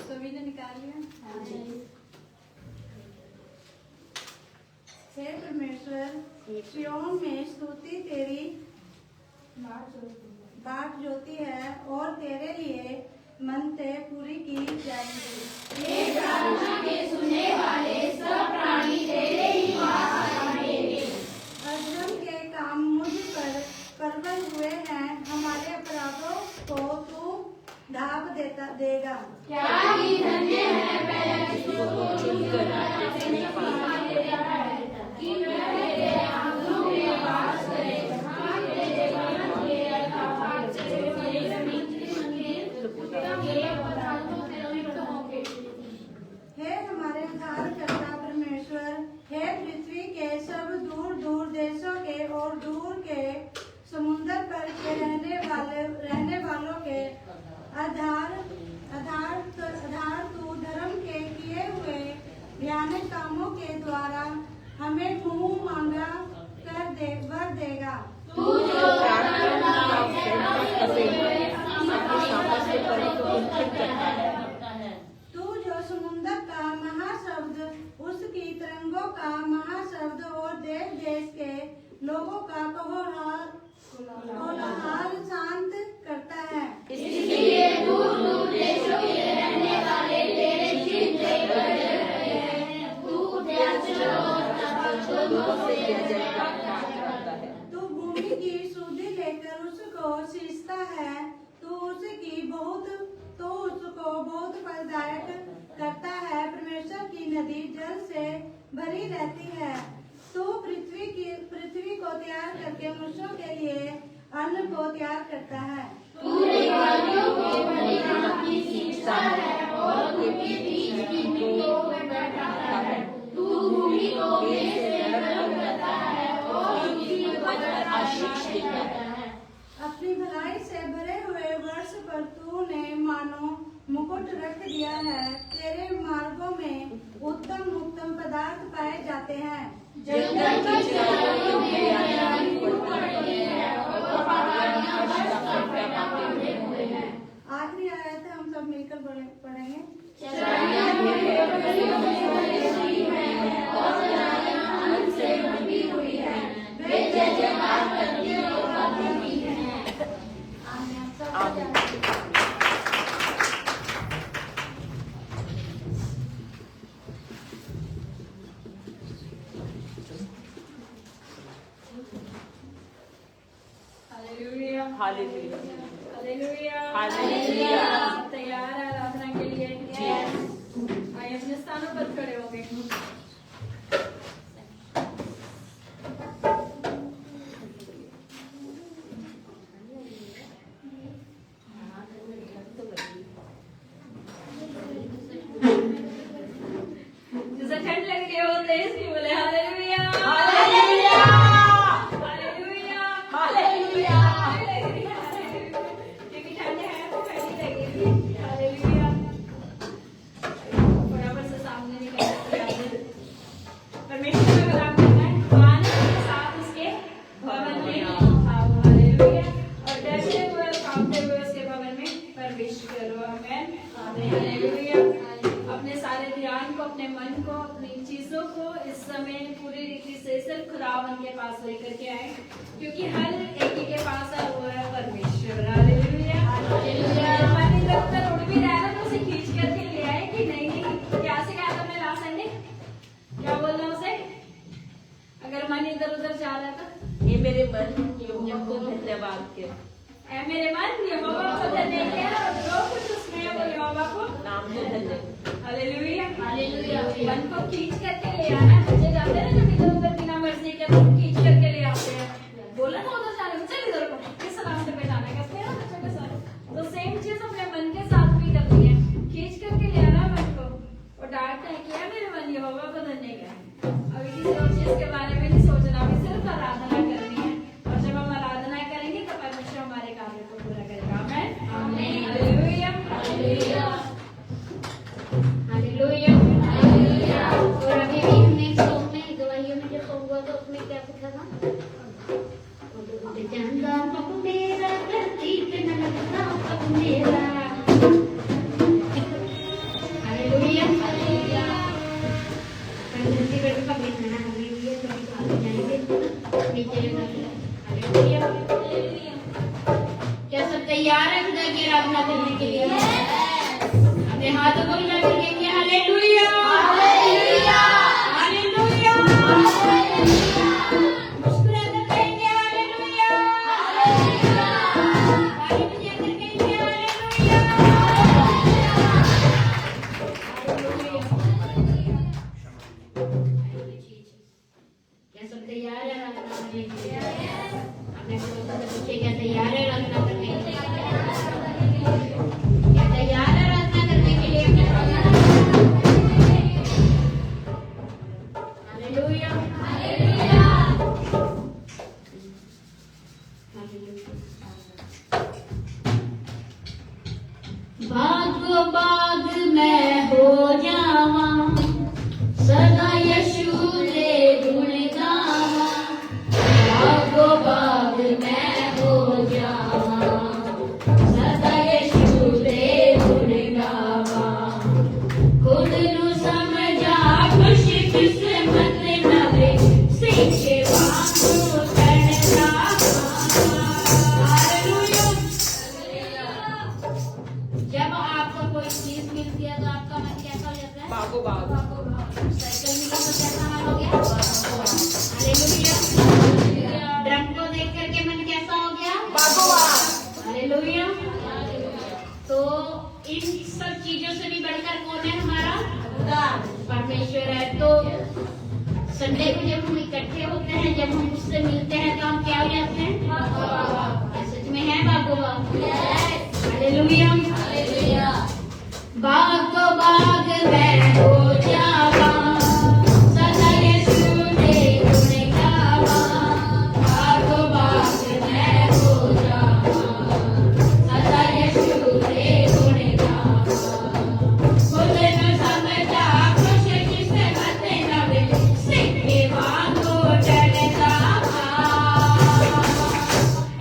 सभी ने निकाल लिया। हे परमेश्वर, सिय्योन में स्तुति तेरी बाट ज्योति है और तेरे लिए मनते पूरी की जाएंगी। हे प्रार्थना के सुनने वाले सब प्राणी तेरे ही पास आएंगे। अधर्म के काम मुझ पर प्रबल हुए हैं, हमारे अपराधों को तू ढांप देगा। क्या ही धन्य है वह जिसको चुनकर अपने पास देता है, कि वह तेरे आंगनों में वास करे। हाँ, तेरे वचन के अर्थात तेरे जमीन के उत्तम के पदार्थों से लिप्त होंगे। हे हमारे उद्धारकर्ता परमेश्वर, हे पृथ्वी के सब दूर दूर देशों के और दूर के समुद्र पर के रहने वालों के आधार तू धर्म के किए हुए भयानक कामों के द्वारा हमें मुंह मांगा कर वर देगा। तू जो तू जो समुद्र का महाशब्द, उसकी तरंगों का महाशब्द और देश देश के लोगों का कोलाहल शांत करता है। इसलिए दूर दूर देशों के रहने वाले तेरे चिन्ह देख रहे हैं। तू उद्याचलों और तपस्वियों की सुधि लेकर उसको सींचता है तो उसको बहुत फलदायक करता है। परमेश्वर की नदी जल से भरी रहती है तो पृथ्वी को तैयार करके मनुष्यों के लिए अन्न को तैयार करता है। पूरे कार्यों के परिणाम की सीखता है और उनके बीच की मिट्टियों में बैठाता है। तू भूमि को मेघ से गर्म करता है और उसकी उपज आशीष देता है। अपनी भलाई से भरे हुए वर्ष पर तूने मानो मुकुट रख दिया है। तेरे मार्गों में उत्तम उत्तम पदार्थ पाए जाते हैं। जंगल की चराइयों में हरियाली फूल पड़ती है और पहाड़ियां बर्फ का पैदा बने हुए हैं। आखिरी आयत हम सब मिलकर पढ़ेंगे। चराइयां भेड़-बकरियों से भरी हुई हैं और चराइयां अन्न से बनी हुई हैं। वे जय जयकार करती और गाती भी हैं। Hallelujah hallelujah hallelujah hallelujah. तैयार है आराधना के लिए? आइए अपने स्थानों पर खड़े हो गए। जिसे ठंड लग रही हो तेज की बोले हालेलुया हालेलुया हालेलुया हालेलुया। क्योंकि ठंड है तो ठंडी लगेगी। हालेलुया। बराबर से सामने निकल परमेश्वर का गुलाम करना है। आनंद के साथ उसके भवन में आओ। हालेलुया। और डरते हुए कांपते हुए उसके भवन में प्रवेश करो। आमीन हालेलुया। अपने सारे ध्यान को, अपने मन को, अपनी चीजों को इस समय पूरी रीति से सिर्फ खुदावन के पास लेकर के आए, क्योंकि हर एक के पास है वो है परमेश्वर। Hallelujah hallelujah. मन इधर उधर उड़ भी रहा है तो उसे खींच करके ले आए कि नहीं क्या से कहा था मैं लास्ट संडे क्या बोल रहा हूँ उसे, अगर मन इधर उधर जा रहा था ये मेरे मन यहोवा को धन्यवाद के ऐ मेरे मन यहोवा को धन्यवाद किया और जो कुछ उसमें है वो यहोवा को नाम को धन्यवाद। Hallelujah hallelujah. मन को खींच करके ले आना। बच्चे जाते हैं ना जब इधर उधर बिना मर्जी के तो खींच करके ले आते हैं। बोला था उधर जाने को, चल इधर को, किस रास्ते पे जाना है कहते हैं ना बच्चों के साथ। तो सेम चीज अपने मन के साथ भी करनी है, खींच करके ले आना मन को। और डांटते हैं क्या मेरे मन यहोवा को धन्य क्या है। अभी किसी और चीज के बारे में नहीं सोचना, अभी सिर्फ आराधना करनी है। और जब हम आराधना करेंगे तो परमेश्वर हमारे कार्य को पूरा करेगा। आमीन हालेलुया हालेलुया हालेलुया हालेलुया। और अभी भी हमने एक सॉन्ग में गवाहियों में जो सॉन्ग हुआ था उसमें क्या लिखा था? जानदा कब मेरा प्रतीक न लगता कब मेरा। Hallelujah hallelujah. धरती पर भी कभी खाना हालेलुया तो आगे जाएंगे नीचे हालेलुया हालेलुया। क्या सब तैयार है खुदा की आराधना करने के लिए? अपने हाथों को हिला कर कहेंगे हालेलुया हालेलुया हालेलुया हालेलुया। मुस्कुरा कर कहेंगे हालेलुया हालेलुया। ताली बजा कर कहेंगे हालेलुया हालेलुया। क्या सब तैयार है आराधना करने के लिए? अपने पड़ोसियों से पूछिए क्या तैयार है आराधना करने के लिए? क्या तैयार है आराधना करने के लिए? Hallelujah hallelujah. बागो बाग मैं हो जावा सदा यीशु दे गुण गावा। बागो बाग मैं हो जावा सदा यीशु दे गुण गावा। खुद नू समझा खुश किस्मत नवे सीखे वांगू करना। हालेलुया। जब आपको कोई चीज मिलती है तो आपका मन कैसा हो जाता है? बागो बाग। साइकिल मिला तो कैसा हाल हो गया? हालेलुया। ड्रम को देख करके मन हालेलुया। तो इन सब चीजों से भी बढ़कर कौन है हमारा परमेश्वर है। तो संडे को जब हम इकट्ठे होते हैं, जब हम उससे मिलते हैं, तो हम क्या हो जाते हैं? सच में है बागोबा। हालेलुया। बागो बाग में हो जावा, सदा यीशु ने गुण गावा। बागो बाग में हो जावा, सदा यीशु ने गुण गावा। खुद न समझा खुश किसे मत नवे, सिक्के वांगो डरता था।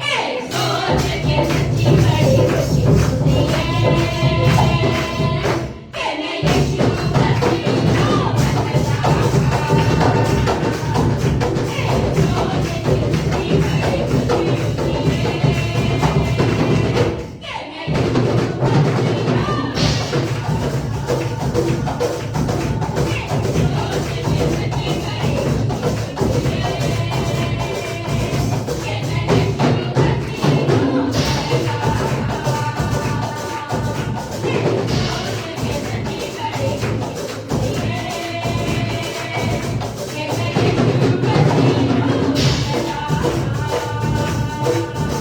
ए सोच के सच्ची बड़ी खुशी होती है कि मैं यीशु मसीह का बनता था। ए सोच के सच्ची बड़ी खुशी होती है कि मैं यीशु मसीह का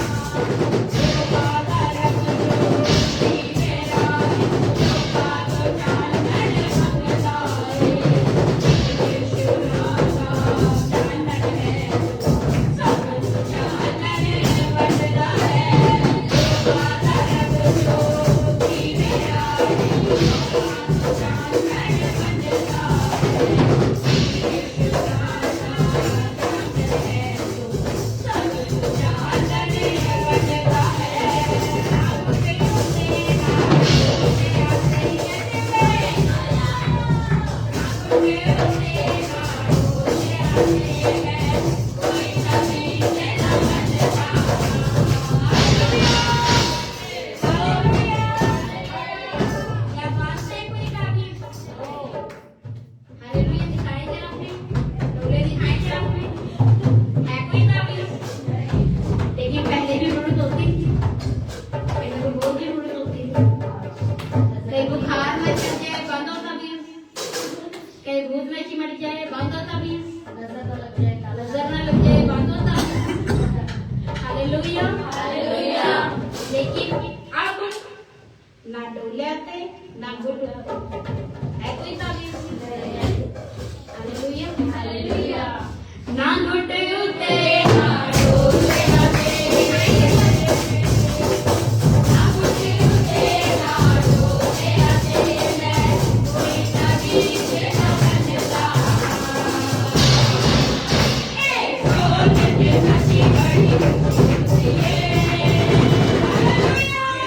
हालेलुया। दिखाए थे आपने, डोले दिखाए थे आपने, है कोई ताबीज? देखिए पहले भी मुड़द होती थी, पहले तो बहुत भी मुड़द होती थी। कहीं बुखार में चढ़ जाए बंद होता भी, कहीं भूत में चिमट जाए बंद होता भी, नजर न लग जाए बंद होता। हालेलुया। लेकिन अब ना डोले आते ना घुट आते, है कोई ताबीज? हालेलुया। ना घुट उते ना डोले आते, ना घुट उते ना डोले आते, मैं कोई ताबीज ना बनता। ए सोच के सच्ची बड़ी होती है। हालेलुया।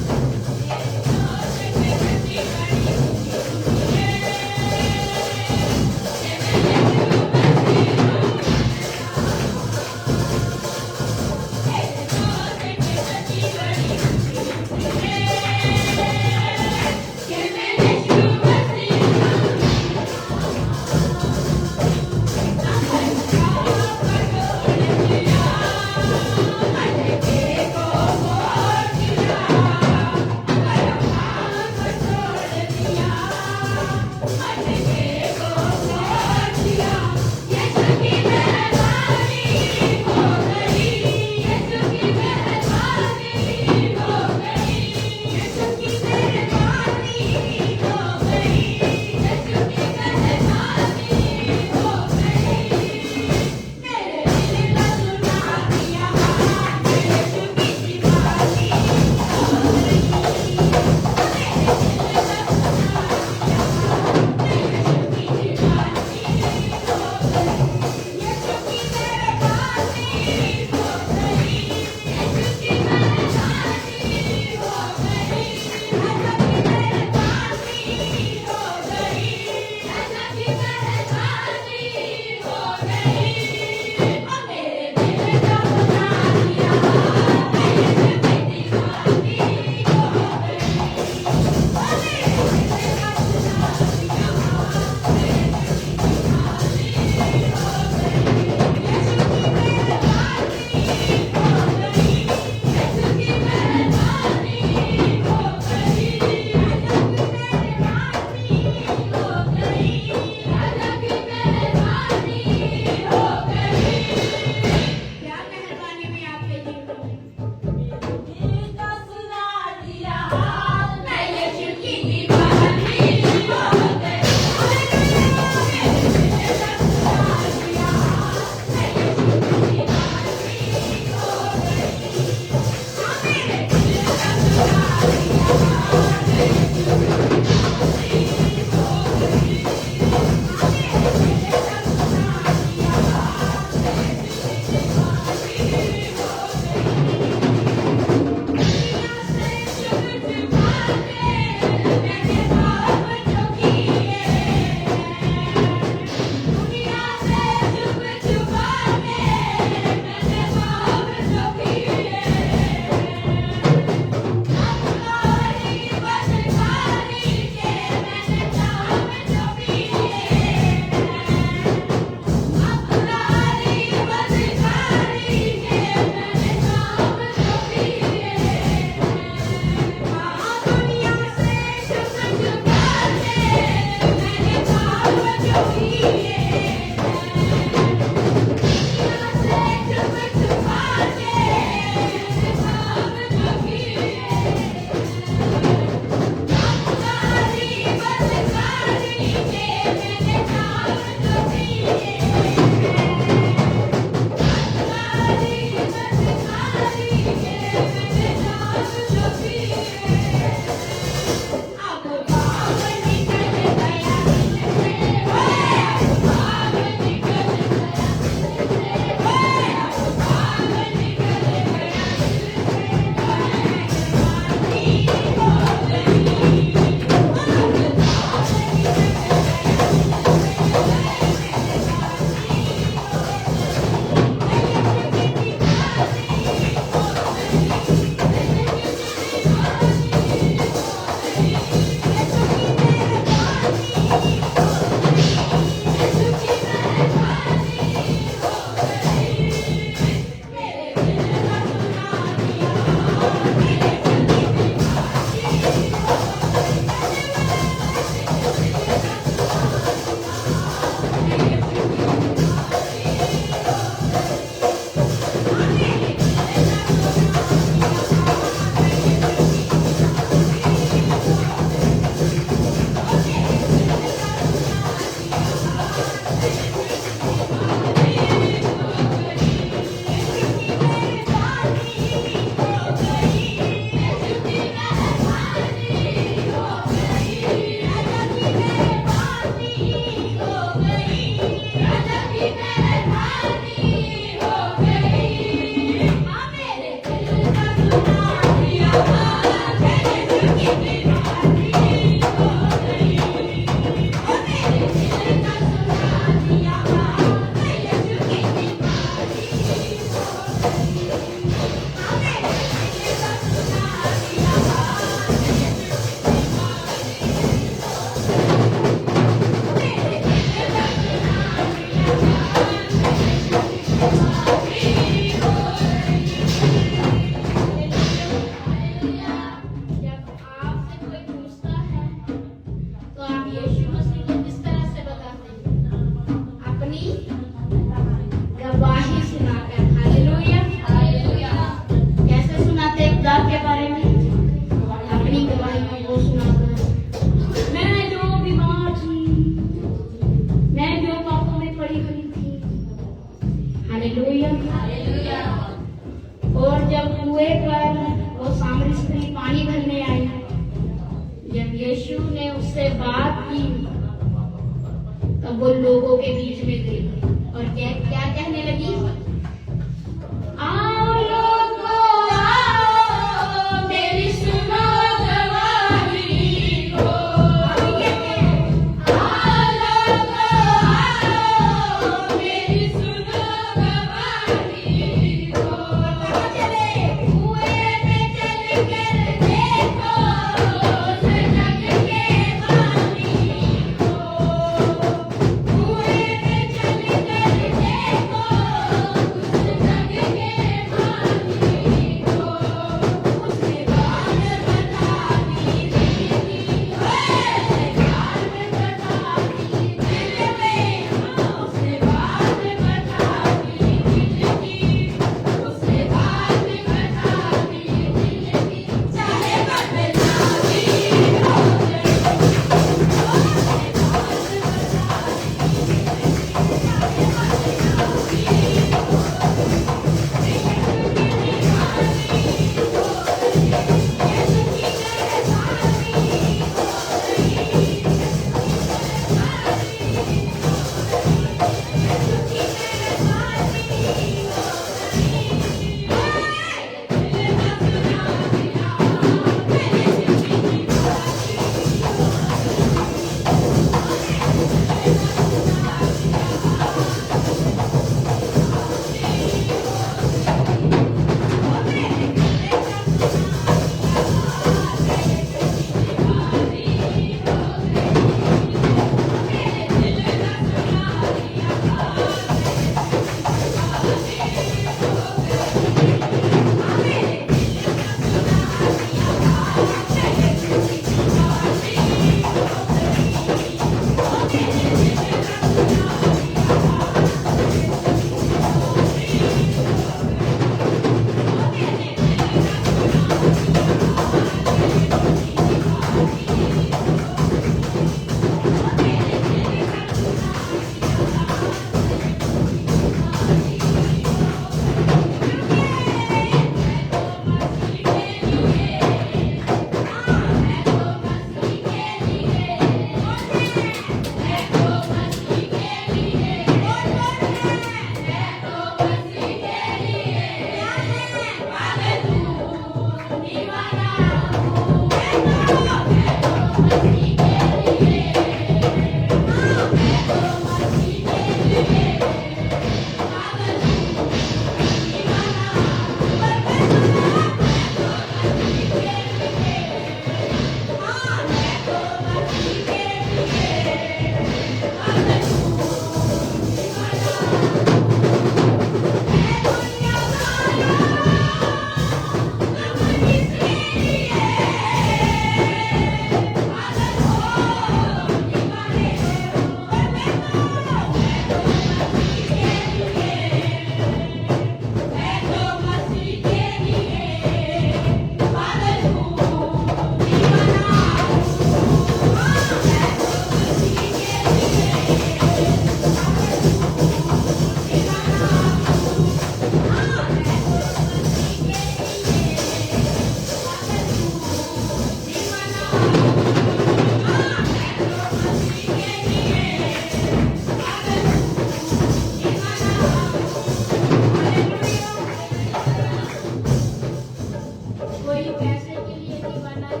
पैसे के लिए दीवाना है,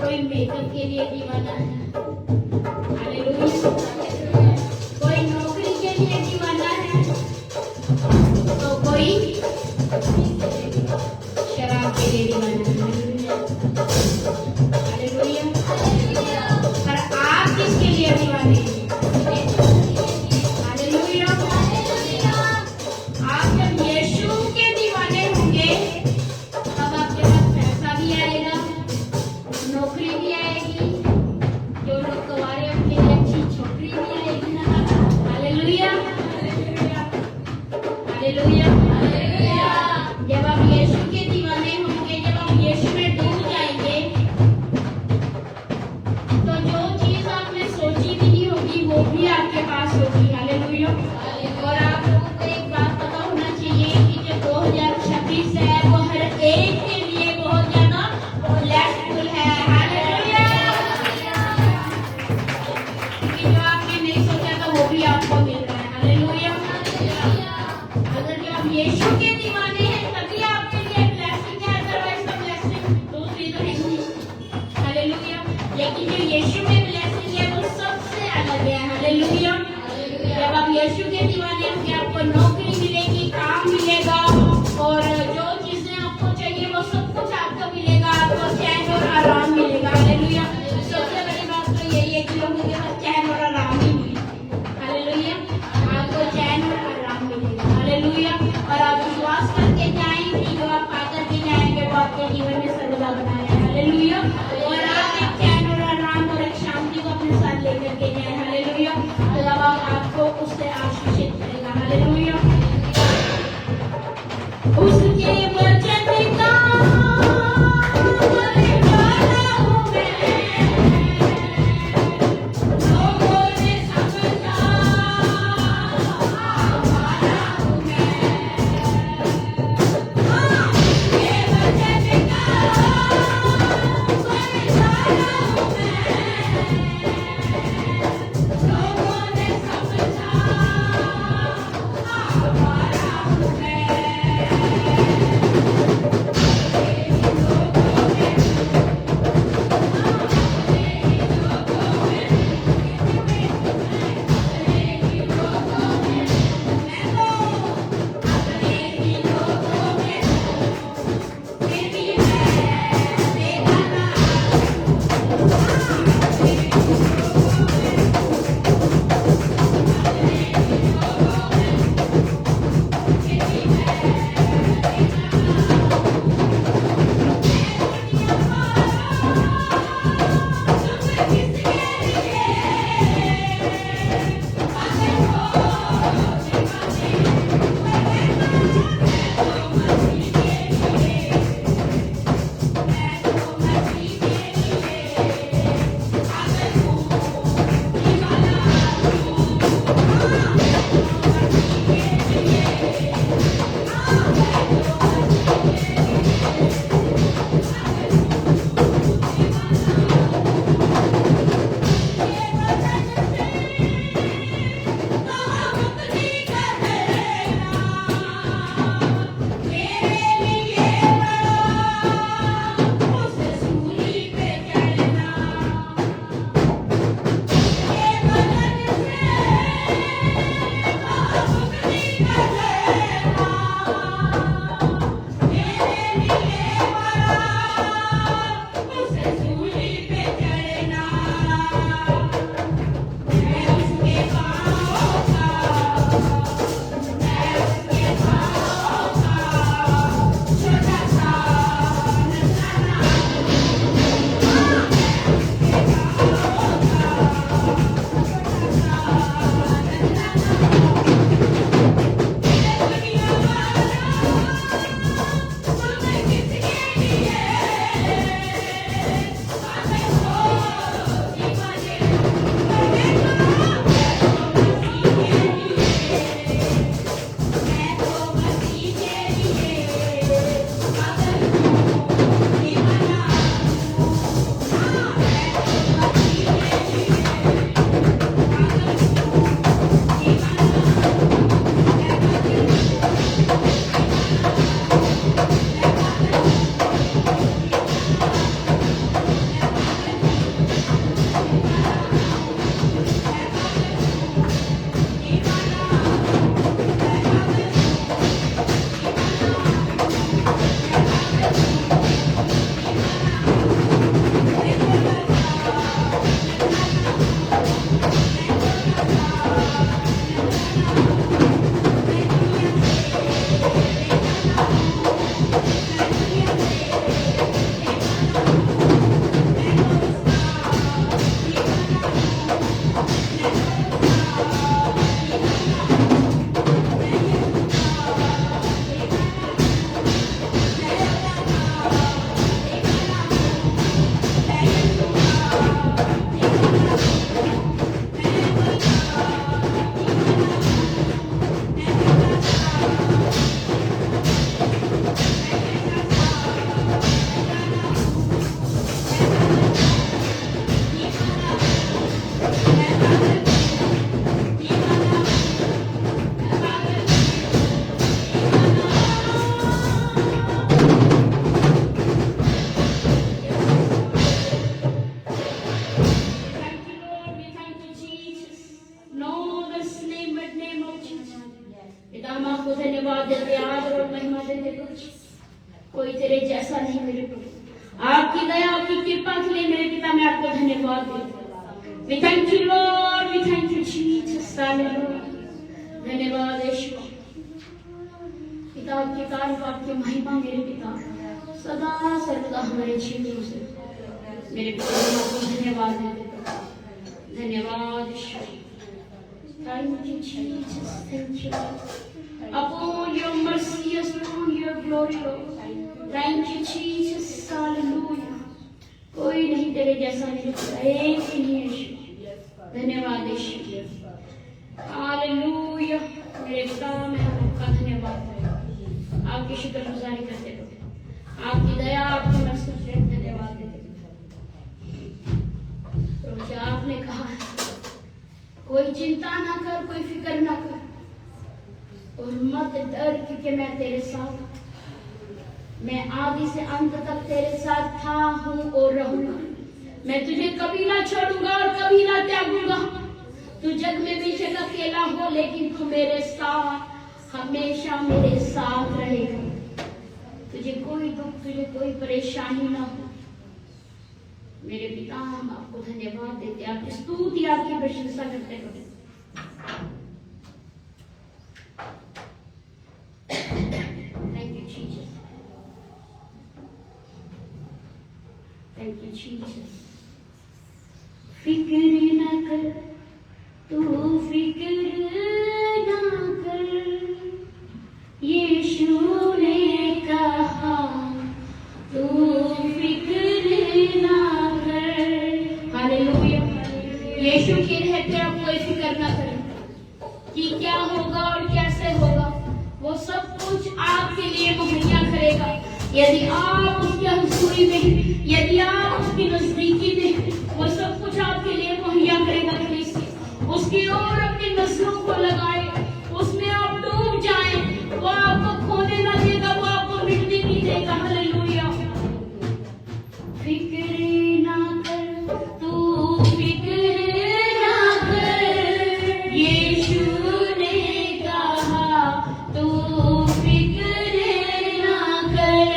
कोई मेकअप के लिए दीवाना है, हालेलुया, कोई नौकरी के लिए दीवाना है, तो कोई शराब के लिए दीवाना है, हालेलुया। पर आप किसके लिए दीवाने हैं? हालेलुया। आप जब यीशु के दीवाने होंगे तब आपके पास पैसा भी आएगा, नौकरी भी आएगी, जो लोग कवारे उनके लिए अच्छी छोकरी भी आएगी ना। Hallelujah, hallelujah, hallelujah. जब आप यीशु के दीवाने होंगे, जब आप यीशु में डूब जाएंगे, तो जो चीज आपने सोची भी नहीं होगी वो भी आपके पास होगी। हालेलुया। और आप लोगों को एक बात पता होना चाहिए कि जो 2026 है वो हर एक के लिए बहुत ज्यादा ब्लेसफुल है। हालेलुया। क्योंकि जो आपने नहीं सोचा था वो भी आपको मिल रहा है। हालेलुया। अगर जो आप यीशु के दीवाने हैं तभी आपके लिए ब्लेसिंग है, अदरवाइज तो ब्लेसिंग दूसरी तो है ही। हालेलुया। लेकिन जो यीशु में ब्लेसिंग है वो सबसे अलग है। हालेलुया। जब आप यीशु के दीवाने होंगे आपको नौकरी मिलेगी, काम मिलेगा, और जो चीजें आपको चाहिए वो सब कुछ आपको मिलेगा, आपको चैन और आराम मिलेगा। हालेलुया। सबसे बड़ी बात तो यही है कि लोगों के पास चैन और आराम ही नहीं है। हालेलुया। आपको चैन और आराम मिलेगा। हालेलुया। और आप विश्वास करके जाएं कि जो आप पाकर के जाएंगे वो आपके जीवन में सर्वदा बना है। हालेलुया। और आप एक चैन और आराम और एक शांति को अपने साथ लेकर के जाएं। हालेलुया। तो अब आपको उससे आशीषित करेगा। हालेलुया। उसके वचन का करने वाला हूँ मैं, कृपा के लिए मेरे पिता मैं आपको धन्यवाद देती हूँ। We thank you Lord, we thank you Jesus, Hallelujah। धन्यवाद यीशु। पिता आपके कार्य आपकी महिमा मेरे पिता सदा सर्वदा हमारे जीवन से मेरे पिता मैं आपको धन्यवाद देता हूँ। धन्यवाद यीशु। Thank you Jesus, thank you upon your mercy, upon your glory Lord। Thank you Jesus, Hallelujah। कोई नहीं तेरे जैसा मेरे पिता, एक ही नहीं यीशु। धन्यवाद यीशु। हालेलुया। मेरे पिता मैं आपका धन्यवाद करता हूं। आपकी शुक्रगुजारी करते रहो। आपकी दया आपकी मर्जी से धन्यवाद देते प्रभु जी। आपने कहा कोई चिंता ना कर, कोई फिक्र ना कर और मत डर, क्योंकि मैं तेरे साथ हूं। मैं आदि से अंत तक तेरे साथ था, हूं और रहूंगा। मैं तुझे कभी ना छोड़ूंगा और कभी ना त्यागूंगा। तू जग में बेशक अकेला हो, लेकिन तू मेरे साथ हमेशा मेरे साथ रहेगा। तुझे कोई दुख, तुझे कोई परेशानी ना हो। मेरे पिता हम आपको धन्यवाद देते, आपकी स्तुति आपकी प्रशंसा करते हैं। Thank you Jesus, thank you Jesus. फिक्र न कर तू, फिक्र ना कर, यीशु ने कहा तू फिक्र ना कर। हालेलुया। यीशु की रहते आप कोई फिक्र ना करें कि क्या होगा और कैसे होगा। वो सब कुछ आपके लिए मुहैया करेगा यदि आप उसके हुजूरी में, यदि आप उसकी नजदीकी में, वो सब कुछ आपके लिए मुहैया करेगा। उसकी ओर अपनी नजरों को लगाए, उसमें आप डूब जाएं, वो आपको खोने ना देगा, वो आपको मिटने नहीं देगा। हालेलुया। फिक्र ना कर तू, फिक्र ना कर, यीशु ने कहा तू फिक्र ना कर।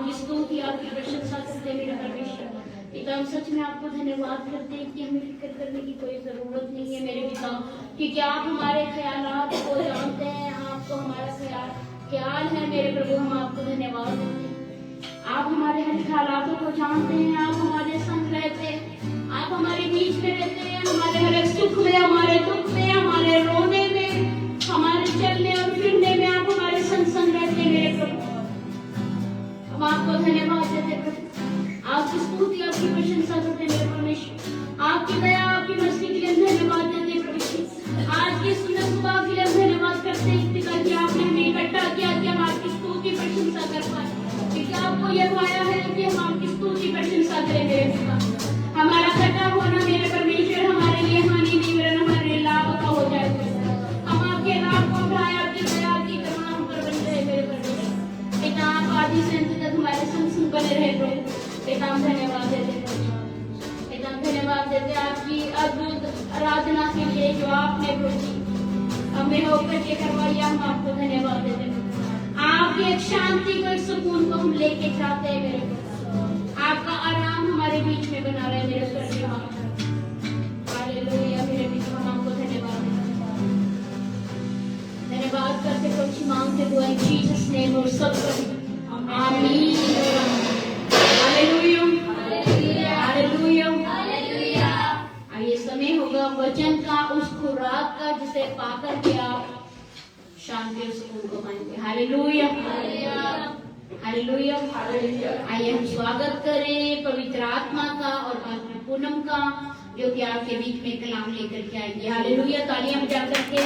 आपकी स्तुति आपकी प्रशंसा करते हैं मेरे परमेश्वर। पिता हम सच में आपको धन्यवाद करते हैं कि हमें फिक्र करने की कोई जरूरत नहीं है मेरे पिता, क्योंकि आप हमारे ख्यालात को जानते हैं, आपको हमारा ख्याल है मेरे प्रभु। हम आपको धन्यवाद देते हैं, आप हमारे हर ख्यालातों को जानते हैं, आप हमारे संग रहते हैं, आप हमारे बीच में रहते हैं, हमारे हर एक सुख में, हमारे दुख में, हमारे रोने में, हमारे चलने और फिरने में आप हमारे संग रहते हैं मेरे प्रभु। हम आपको धन्यवाद देते प्रभु, आपकी स्तुति आपकी प्रशंसा करते मेरे परमेश्वर। आपकी दया आपकी मर्सी के लिए धन्यवाद देते प्रभु। आज की सुंदर सुबह के लिए धन्यवाद करते हैं पिता कि आपने हमें इकट्ठा किया कि हम आपकी स्तुति प्रशंसा कर पाए, क्योंकि आपको यह पाया है कि हम आपकी स्तुति प्रशंसा करें मेरे पिता। हमारा इकट्ठा होना मेरे परमेश्वर हमारे लिए हानि नहीं वरन हमारे लिए लाभ का हो जाए। हम आपके लाभ को उठाए, आपकी दया की करुणा हम पर बन रहे मेरे परमेश्वर। पिता आप आदि से अंत तक हमारे संग बने रहे प्रभु। पिता हम धन्यवाद देते हैं, पिता हम धन्यवाद देते आपकी अद्भुत आराधना के लिए जो आपने प्रभु हमें होकर के करवाई। हम आपको धन्यवाद देते हैं, आपकी एक शांति को एक सुकून को हम लेके जाते हैं मेरे पिता। आपका आराम हमारे बीच में बना रहे मेरे स्वर्गीय पिता। हालेलुया मेरे पिता हम आपको धन्यवाद देते हैं, धन्यवाद करते कुछ मांगते दुआ इन जीसस नेम और सब आमीन। ये समय होगा वचन का, उस खुराक का जिसे पाकर के आप शांति और सुकून को पाएंगे। Hallelujah hallelujah hallelujah. आइए हम स्वागत करें पवित्र आत्मा का और पास्टर पूनम का, जो कि आपके बीच में कलाम लेकर के आएंगे। हालेलुया, तालियां बजा करके